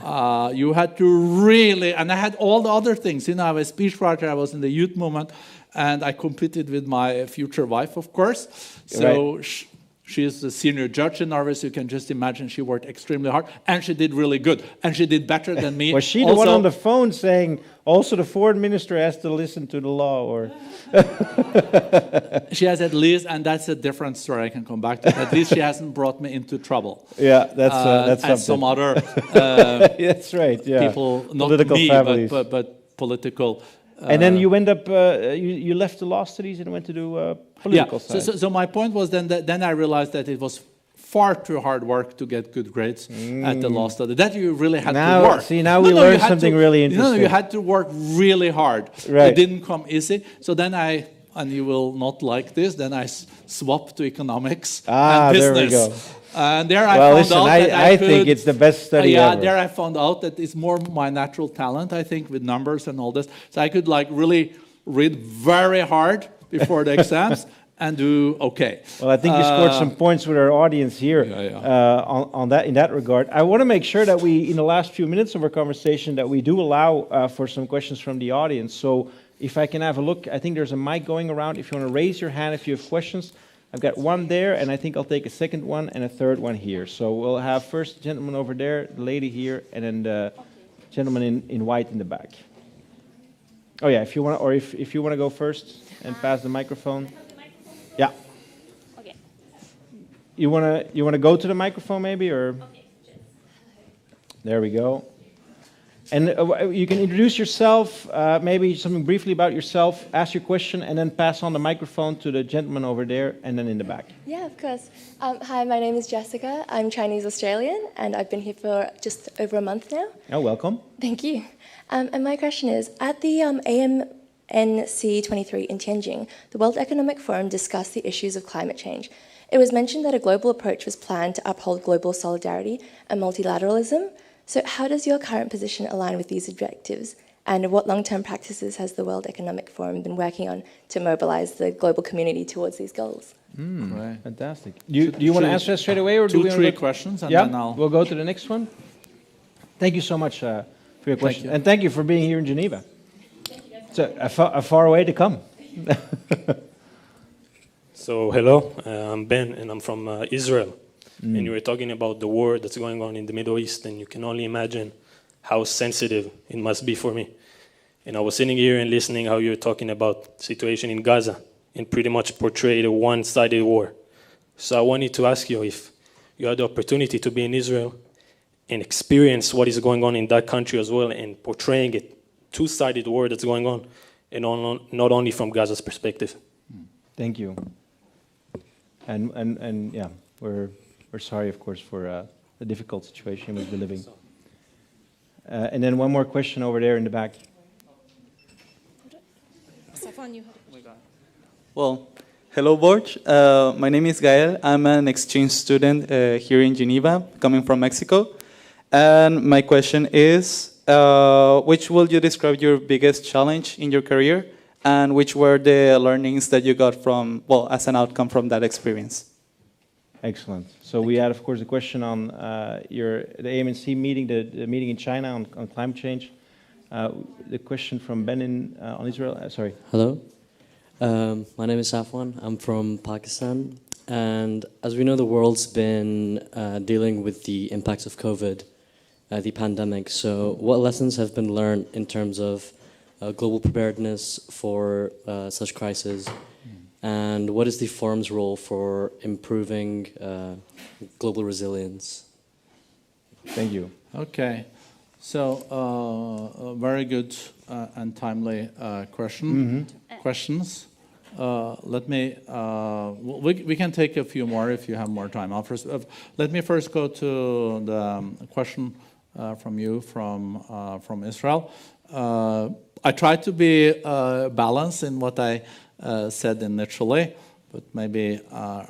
You had to really, and I had all the other things. I was a speechwriter, I was in the youth movement, and I competed with my future wife, of course. So she is the senior judge in Norway, so you can just imagine she worked extremely hard, and she did really good, and she did better than me. Was she the one on the phone saying, also the foreign minister has to listen to the law? Or She has at least, and that's a different story I can come back to, at least she hasn't brought me into trouble. Yeah, that's and some other that's right, people, not political me, families. but political. And then you end up, you left the law studies and went to do political science. So my point was then I realized that it was far too hard work to get good grades at the law study. That you really had to work. See, now we learned something really interesting. No, you had to work really hard. Right. It didn't come easy. So then and you will not like this, then I swapped to economics and business. There we go. And there I found out that I think it's the best study ever. There I found out that it's more my natural talent, I think, with numbers and all this. So I could really read very hard before the exams and do okay. Well, I think you scored some points with our audience here on that in that regard. I want to make sure that we, in the last few minutes of our conversation, that we do allow for some questions from the audience. So if I can have a look, I think there's a mic going around. If you want to raise your hand if you have questions. I've got one there, and I think I'll take a second one and a third one here. So we'll have first the gentleman over there, the lady here, and then the gentleman in white in the back. Oh yeah, if you want, or if you want to go first and pass the microphone. Yeah. Okay. You wanna go to the microphone maybe, or? Okay. There we go. And you can introduce yourself, maybe something briefly about yourself, ask your question, and then pass on the microphone to the gentleman over there, and then in the back. Yeah, of course. Hi, my name is Jessica. I'm Chinese-Australian, and I've been here for just over a month now. Oh, welcome. Thank you. And my question is, at the AMNC 23 in Tianjin, the World Economic Forum discussed the issues of climate change. It was mentioned that a global approach was planned to uphold global solidarity and multilateralism. So how does your current position align with these objectives? And what long-term practices has the World Economic Forum been working on to mobilize the global community towards these goals? Right. Fantastic. Do you want to answer that straight away, or do we three questions, and then I'll... We'll go to the next one. Thank you so much for your question, and thank you for being here in Geneva. It's a far way to come. So hello, I'm Ben, and I'm from Israel. And you were talking about the war that's going on in the Middle East, and you can only imagine how sensitive it must be for me. And I was sitting here and listening how you were talking about the situation in Gaza and pretty much portrayed a one-sided war. So I wanted to ask you if you had the opportunity to be in Israel and experience what is going on in that country as well, and portraying a two-sided war that's going on, and not only from Gaza's perspective. Thank you. And yeah, we're sorry, of course, for the difficult situation we've been living. And then one more question over there in the back. Safwan, you had a question. Well, hello, Borge. My name is Gael. I'm an exchange student here in Geneva, coming from Mexico. And my question is, which will you describe your biggest challenge in your career? And which were the learnings that you got from, well, as an outcome from that experience? Excellent. So we had, of course, a question on the AM&C meeting, the meeting in China on climate change. The question from Benin on Israel. Sorry. Hello. My name is Safwan. I'm from Pakistan. And as we know, the world's been dealing with the impacts of COVID, the pandemic. So what lessons have been learned in terms of global preparedness for such crises? And what is the forum's role for improving global resilience? Thank you. Okay. So, a very good and timely questions. Let me, we can take a few more if you have more time. Let me first go to the question from you from Israel. I tried to be balanced in what I said initially, but maybe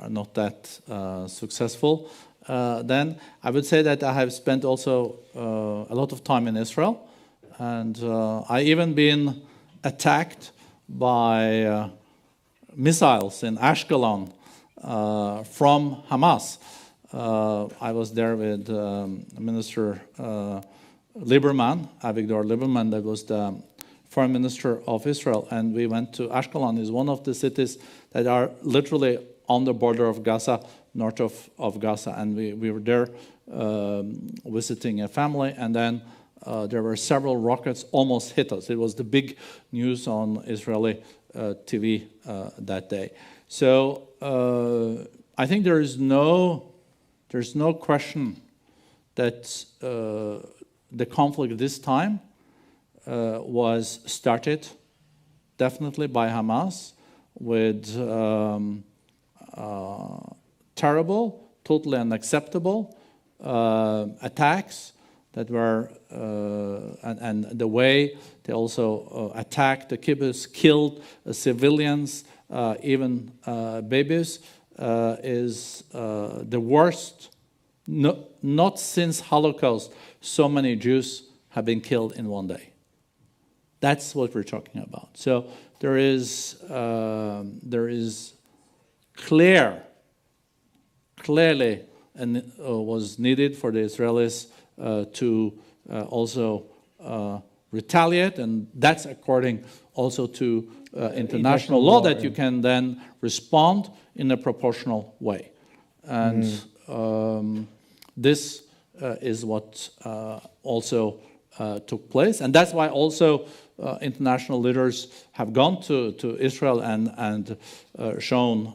not that successful. Then I would say that I have spent also a lot of time in Israel, and I even been attacked by missiles in Ashkelon from Hamas. I was there with Minister Lieberman, Avigdor Lieberman, that was the Foreign Minister of Israel, and we went to Ashkelon. Is one of the cities that are literally on the border of Gaza, north of Gaza, and we were there visiting a family, and then there were several rockets almost hit us. It was the big news on Israeli TV that day. So I think there's no question that the conflict this time was started definitely by Hamas with terrible, totally unacceptable attacks that were, and the way they also attacked the kibbutz, killed civilians, even babies, is the worst. Not since Holocaust so many Jews have been killed in one day. That's what we're talking about. So there is clearly, and was needed for the Israelis to also retaliate, and that's according also to international law that you can then respond in a proportional way. And this is what also took place, and that's why also international leaders have gone to Israel and shown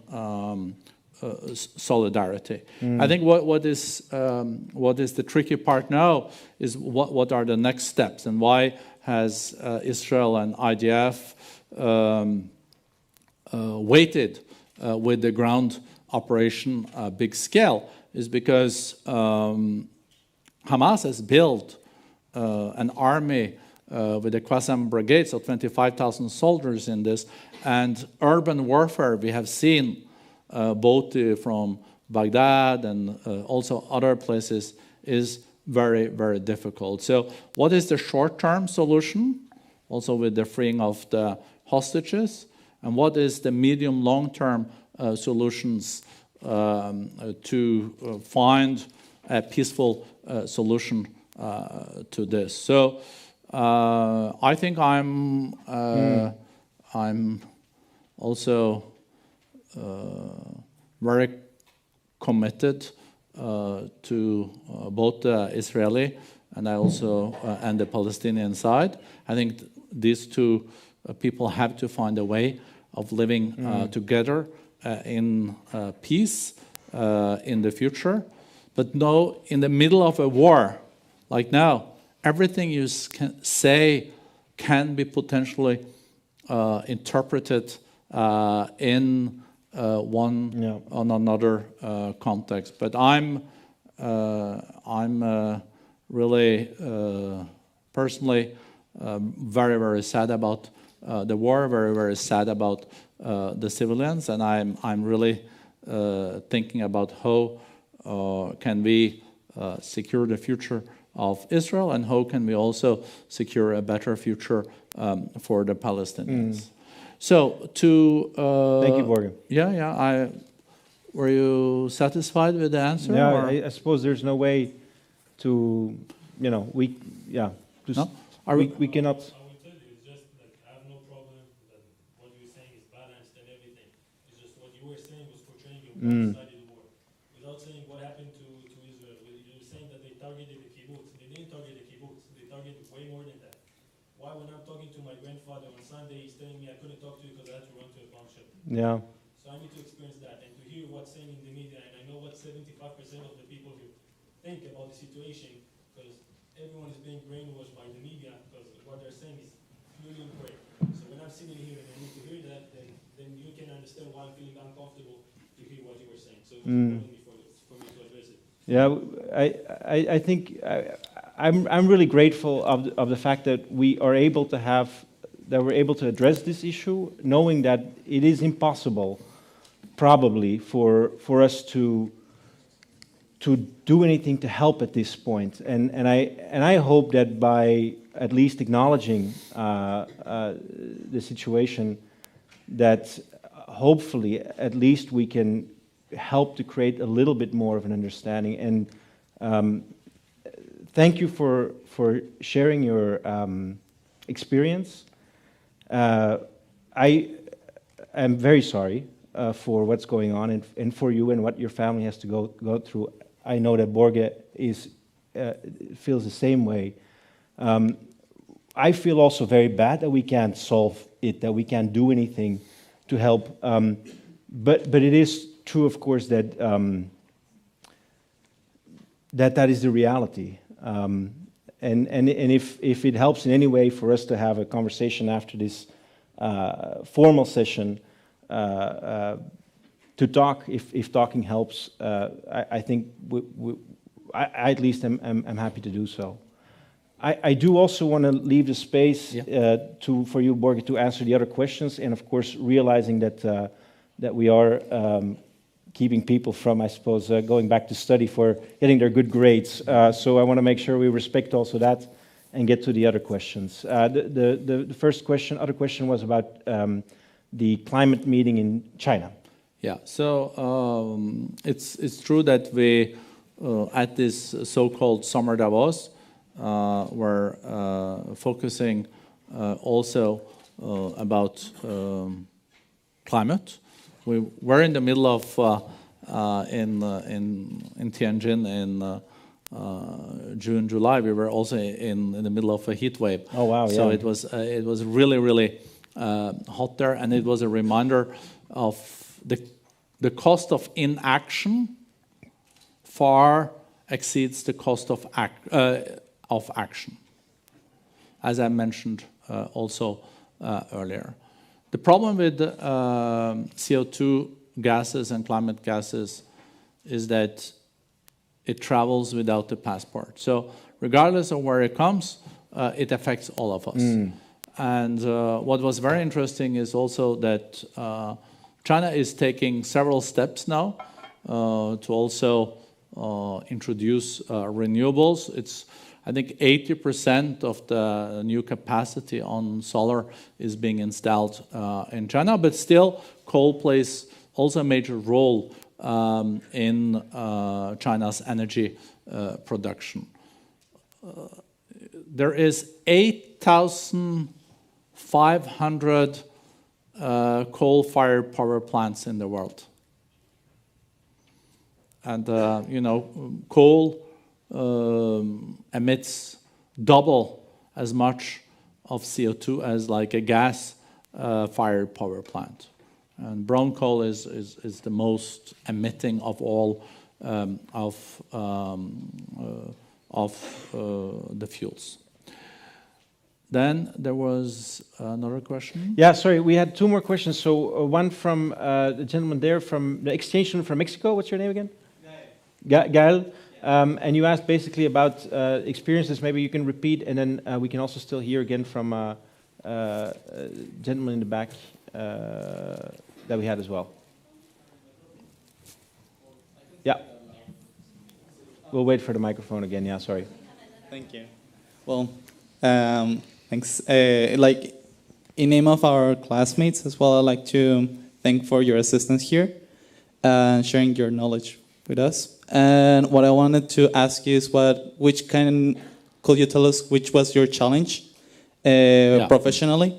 solidarity. I think what is the tricky part now is what are the next steps, and why has Israel and IDF waited with the ground operation big scale, is because Hamas has built an army with the Qassam brigades of 25,000 soldiers in this, and urban warfare we have seen both from Baghdad and also other places is very, very difficult. So what is the short-term solution, also with the freeing of the hostages, and what is the medium, long-term solutions to find a peaceful solution to this? So I think I'm also very committed to both the Israeli and and the Palestinian side. I think these two people have to find a way of living together in peace in the future. But no, in the middle of a war, like now, everything you can say can be potentially interpreted in one on another context. But I'm really personally very, very sad about the war, very, very sad about the civilians, and I'm really thinking about how can we secure the future of Israel, and how can we also secure a better future for the Palestinians. So to thank you, Børge. Yeah. Were you satisfied with the answer? Yeah, I suppose there's no way to, we cannot. I will tell you, it's just like I have no problem that what you're saying is balanced and everything. It's just what you were saying was portraying a one-sided war. Without saying what happened to Israel, you're saying that they targeted the kibbutz. They didn't target the kibbutz. They targeted way more than that. Why, when I'm talking to my grandfather on Sunday, he's telling me I couldn't talk to you because I had to run to a bomb shelter. Yeah. So I need to experience that and to hear what's saying in the media, and I know what 75% of the people here think about the situation, because everyone is being brainwashed by the media, because what they're saying is purely incorrect. So when I'm sitting here and I need to hear that, then you can understand why I'm feeling uncomfortable to hear what you were saying. So it's important for me to address it. Yeah, I think I'm really grateful of the fact that we are able to we're able to address this issue, knowing that it is impossible, probably, for us to do anything to help at this point. And I hope that by at least acknowledging the situation, that hopefully at least we can help to create a little bit more of an understanding. And thank you for sharing your experience. I am very sorry for what's going on, and for you and what your family has to go through. I know that Børge feels the same way. I feel also very bad that we can't solve it, that we can't do anything to help. But it is true, of course, that that is the reality. And if it helps in any way for us to have a conversation after this formal session, to talk, if talking helps, I think I at least am happy to do so. I do also want to leave the space for you, Børge, to answer the other questions, and of course realizing that we are keeping people from, I suppose, going back to study for getting their good grades. So I want to make sure we respect also that and get to the other questions. The first question, other question was about the climate meeting in China. Yeah, so it's true that we, at this so-called Summer Davos, we're focusing also about climate. We were in the middle of in Tianjin in June, July. We were also in the middle of a heat wave. Oh wow! So yeah. it was really hot there, and it was a reminder of the cost of inaction far exceeds the cost of action, as I mentioned also earlier. The problem with CO2 gases and climate gases is that it travels without the passport. So regardless of where it comes, it affects all of us. And what was very interesting is also that China is taking several steps now to also introduce renewables. It's, I think, 80% of the new capacity on solar is being installed in China, but still coal plays also a major role in China's energy production. There is 8,500 coal-fired power plants in the world. And, coal emits double as much of CO2 as like a gas-fired power plant. And brown coal is the most emitting of all the fuels. Then there was another question. Yeah, sorry, we had two more questions. So one from the gentleman there from the exchange student from Mexico. What's your name again? Gael. And you asked basically about experiences. Maybe you can repeat, and then we can also still hear again from a gentleman in the back that we had as well. Yeah. We'll wait for the microphone again. Yeah, sorry. Thank you. Well, thanks. Like, in name of our classmates as well, I'd like to thank for your assistance here and sharing your knowledge with us. And what I wanted to ask you is could you tell us which was your challenge professionally?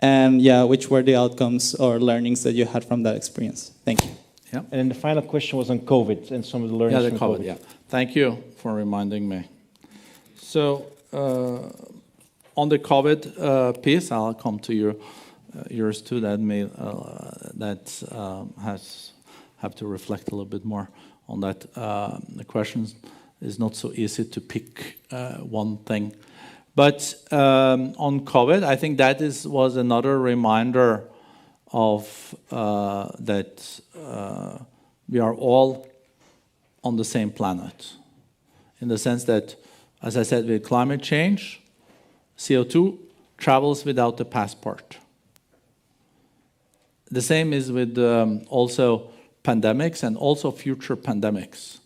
And which were the outcomes or learnings that you had from that experience? Thank you. Yeah. And then the final question was on COVID and some of the learnings from COVID. Yeah. Thank you for reminding me. So on the COVID piece, I'll come to yours too. Have to reflect a little bit more on that. The question is not so easy to pick one thing. But on COVID, I think that was another reminder of that we are all on the same planet. In the sense that, as I said, with climate change, CO2 travels without a passport. The same is with also pandemics and also future pandemics.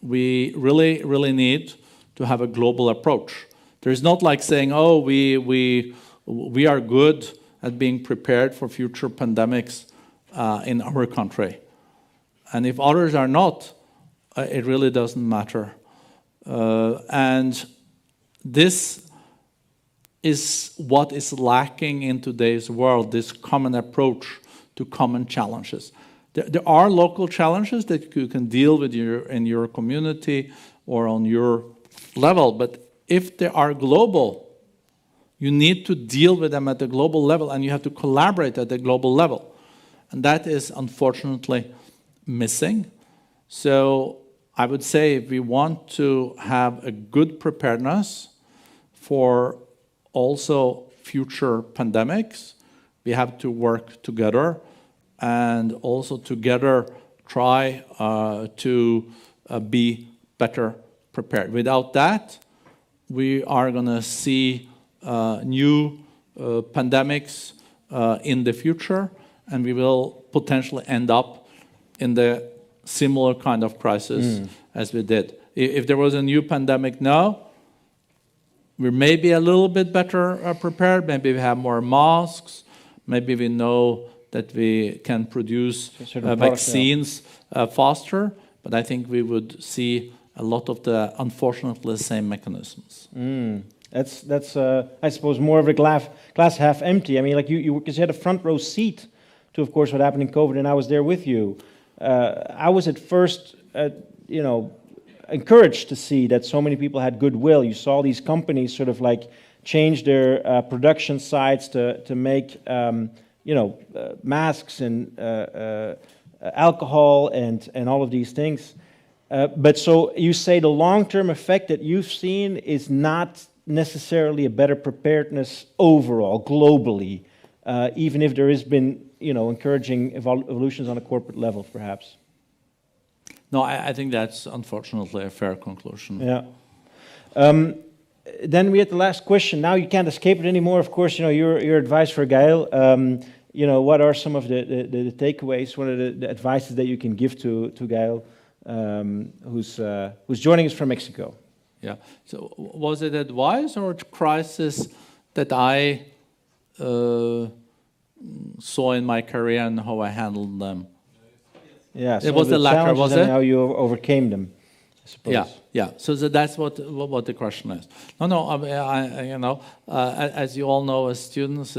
We really need to have a global approach. There's not like saying, oh, we are good at being prepared for future pandemics in our country. And if others are not, it really doesn't matter. And this is what is lacking in today's world, this common approach to common challenges. There are local challenges that you can deal with in your community or on your level, but if they are global, you need to deal with them at the global level, and you have to collaborate at the global level. And that is unfortunately missing. So I would say if we want to have a good preparedness for also future pandemics, we have to work together and also together try to be better prepared. Without that, we are going to see new pandemics in the future, and we will potentially end up in the similar kind of crisis as we did. If there was a new pandemic now, we're maybe a little bit better prepared. Maybe we have more masks. Maybe we know that we can produce vaccines faster. But I think we would see a lot of the, unfortunately, same mechanisms. That's I suppose, more of a glass half empty. I mean, like you had a front row seat to, of course, what happened in COVID, and I was there with you. I was at first, encouraged to see that so many people had goodwill. You saw these companies sort of like change their production sites to make, masks and alcohol and all of these things. But so you say the long-term effect that you've seen is not necessarily a better preparedness overall, globally, even if there has been, encouraging evolutions on a corporate level, perhaps. No, I think that's unfortunately a fair conclusion. Yeah. Then we had the last question. Now you can't escape it anymore. Of course, your advice for Gael. What are some of the takeaways? What are the advices that you can give to Gael, who's joining us from Mexico? Yeah. So was it advice or crisis that I saw in my career and how I handled them? Yeah, it was the latter, was it? And how you overcame them, I suppose. Yeah. So that's what the question is. No. As you all know, as students,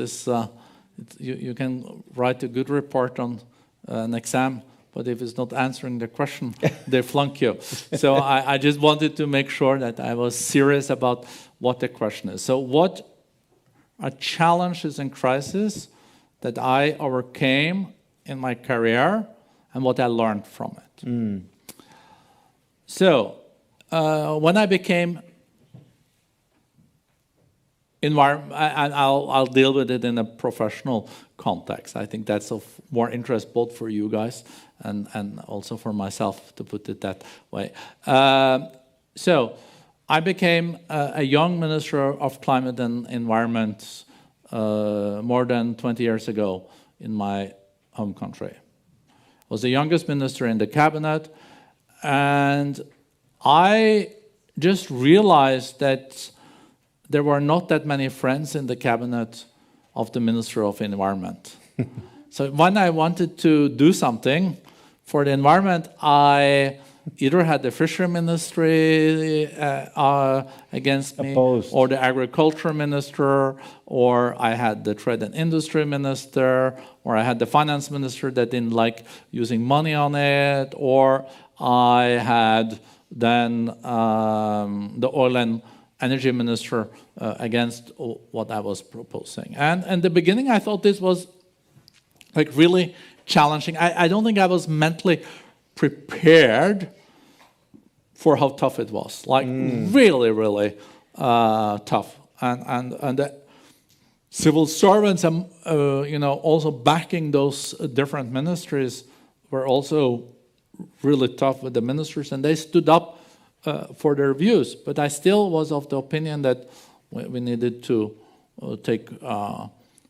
you can write a good report on an exam, but if it's not answering the question, they flunk you. So I just wanted to make sure that I was serious about what the question is. So what are challenges and crises that I overcame in my career and what I learned from it. So, when I became I'll deal with it in a professional context. I think that's of more interest both for you guys and also for myself, to put it that way. So I became a young Minister of Climate and Environment more than 20 years ago in my home country. I was the youngest minister in the cabinet, and I just realized that there were not that many friends in the cabinet of the Minister of Environment. So when I wanted to do something for the environment, I either had the Fishery Ministry against me, Opposed. or the Agriculture Minister, or I had the Trade and Industry Minister, or I had the Finance Minister that didn't like using money on it, or I had then the Oil and Energy Minister against what I was proposing. And in the beginning, I thought this was like really challenging. I don't think I was mentally prepared for how tough it was. Like really, really tough. And the civil servants, also backing those different ministries were also really tough with the ministers, and they stood up for their views. But I still was of the opinion that we needed to take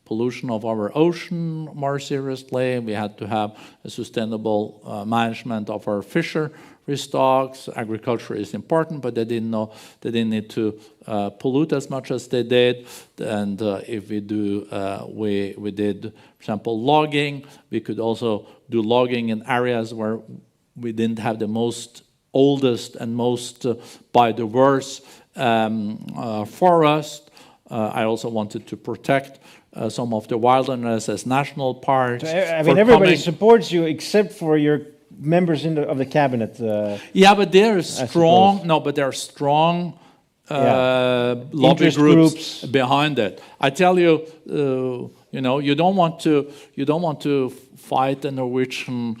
pollution of our ocean more seriously. We had to have a sustainable management of our fishery stocks. Agriculture is important, but they didn't need to pollute as much as they did. And if we did, for example, logging. We could also do logging in areas where we didn't have the most oldest and most biodiverse forest. I also wanted to protect some of the wilderness as national parks. I mean, everybody supports you except for your members of the cabinet. Yeah, but they're strong. No, but there are strong lobby groups behind it. I tell you, you don't want to fight a Norwegian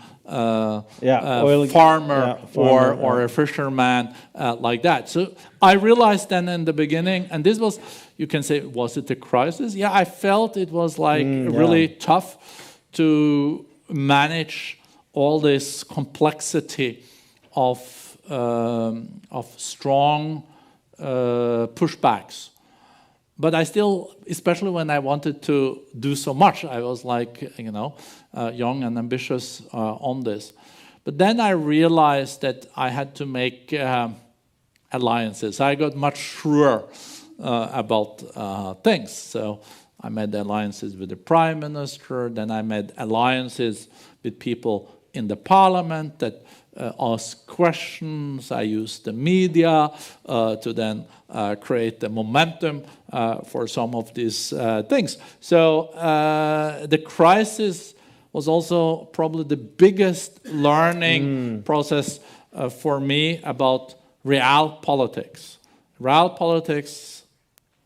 farmer or a fisherman like that. So I realized then in the beginning, and this was, you can say, was it a crisis? Yeah, I felt it was like really tough to manage all this complexity of strong pushbacks. But I still, especially when I wanted to do so much, I was like, young and ambitious on this. But then I realized that I had to make alliances. I got much sure about things. So I made alliances with the Prime Minister, then I made alliances with people in the Parliament that ask questions. I used the media to then create the momentum for some of these things. So the crisis was also probably the biggest learning process for me about real politics. Real politics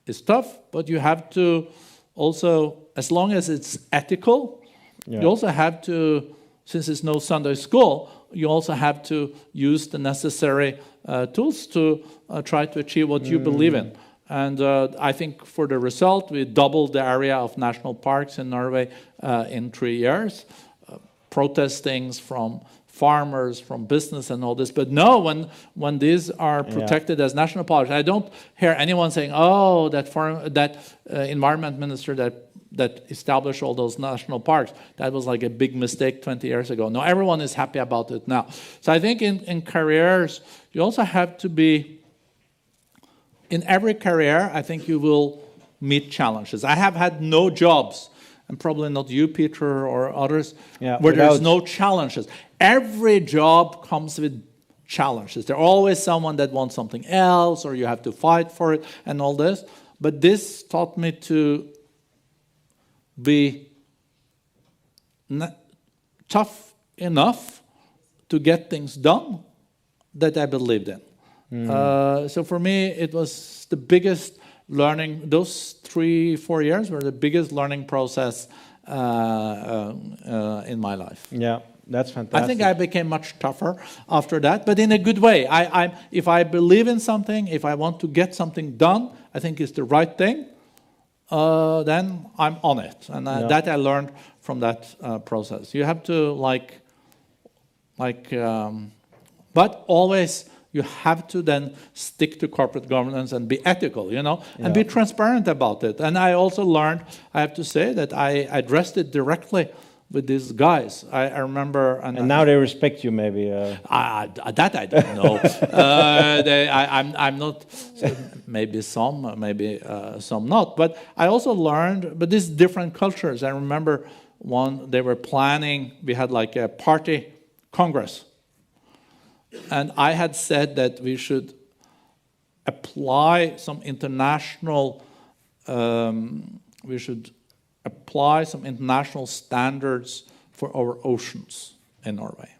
is tough, but you have to also, as long as it's ethical, you also have to, since it's no Sunday school, you also have to use the necessary tools to try to achieve what you believe in. And I think for the result, we doubled the area of national parks in Norway in 3 years. Protestings from farmers, from business and all this. But no, when these are protected as national parks, I don't hear anyone saying, oh, that environment minister that established all those national parks, that was like a big mistake 20 years ago. No, everyone is happy about it now. So I think in careers, you also have to be, in every career, I think you will meet challenges. I have had no jobs, and probably not you, Peter, or others, where there's no challenges. Every job comes with challenges. There's always someone that wants something else, or you have to fight for it, and all this. But this taught me to be tough enough to get things done that I believed in. So for me, it was the biggest learning. Those 3-4 years were the biggest learning process in my life. Yeah, that's fantastic. I think I became much tougher after that, but in a good way. If I believe in something, if I want to get something done, I think it's the right thing, then I'm on it. And that I learned from that process. You have to but always you have to then stick to corporate governance and be ethical, and be transparent about it. And I also learned, I have to say, that I addressed it directly with these guys. I remember... And now they respect you, maybe? That I don't know. I'm not... Maybe some not. But I also learned, but these different cultures. I remember they were planning, we had like a party congress. And I had said that we should apply some international standards for our oceans in Norway.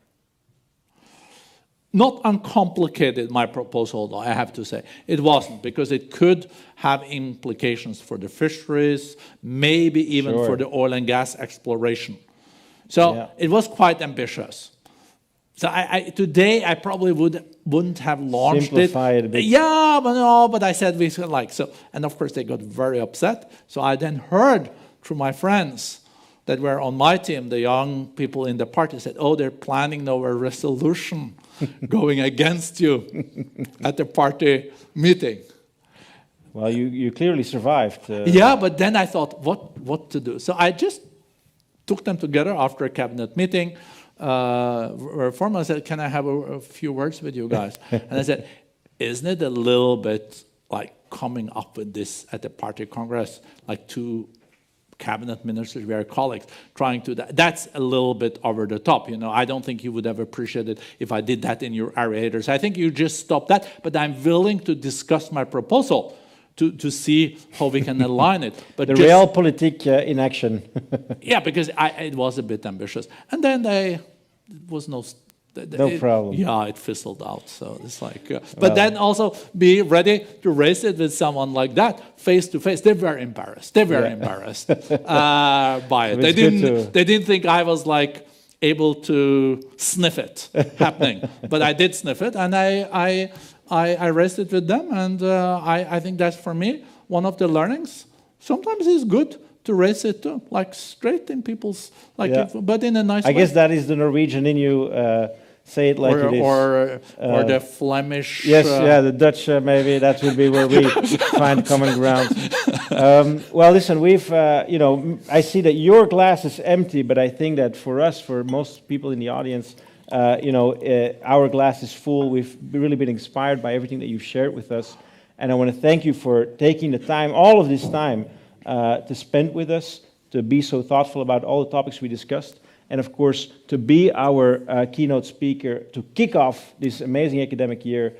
Not uncomplicated, my proposal, though, I have to say. It wasn't, because it could have implications for the fisheries, maybe even for the oil and gas exploration. So it was quite ambitious. So today I probably wouldn't have launched Simplify it a bit. Yeah, but I said we should and of course they got very upset. So I then heard through my friends that were on my team, the young people in the party said, "Oh, they're planning now a resolution going against you at the party meeting." Well, you clearly survived. Yeah, but then I thought, what to do? So I just took them together after a cabinet meeting. Reform. I said, "Can I have a few words with you guys?" And I said, "Isn't it a little bit like coming up with this at the party congress, like two cabinet ministers, we are colleagues, trying to... That's a little bit over the top, I don't think you would have appreciated if I did that in your aerators. I think you just stop that, but I'm willing to discuss my proposal to see how we can align it." But the realpolitik in action. Yeah, because it was a bit ambitious. And then it was no problem. Yeah, it fizzled out. So it's like... but then also be ready to raise it with someone like that, face to face. They were embarrassed. They were embarrassed by it. They didn't think I was like able to sniff it happening. But I did sniff it, and I raised it with them, and I think that's, for me, one of the learnings. Sometimes it's good to raise it too, like straight in people's, but in a nice way. I guess that is the Norwegian in you. Say it like it is. Or the Flemish... Yes, the Dutch, maybe that would be where we find common ground. Well, listen, I see that your glass is empty, but I think that for us, for most people in the audience, our glass is full. We've really been inspired by everything that you've shared with us. And I want to thank you for taking the time, all of this time, to spend with us, to be so thoughtful about all the topics we discussed. And of course, to be our keynote speaker to kick off this amazing academic year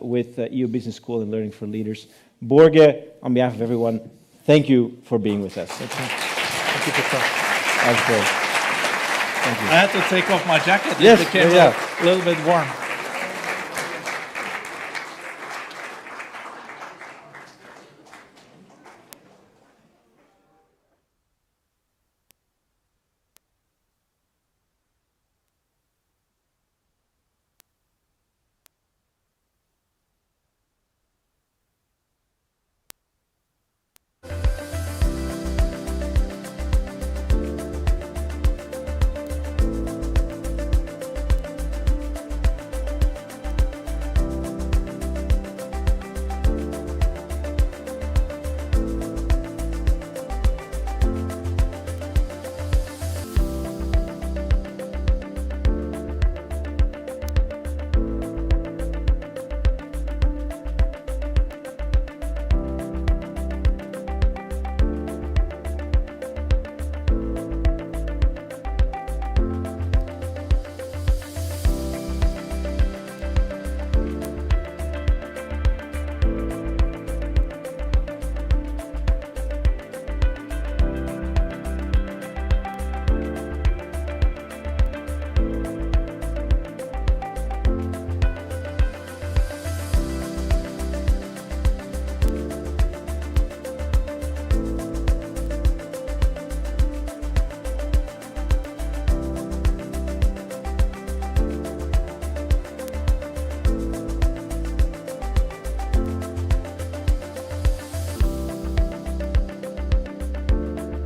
with EU Business School and Learning for Leaders. Børge, on behalf of everyone, thank you for being with us. Thank you, Peter. That was great. Thank you. I had to take off my jacket. Yes, It became a little bit warm.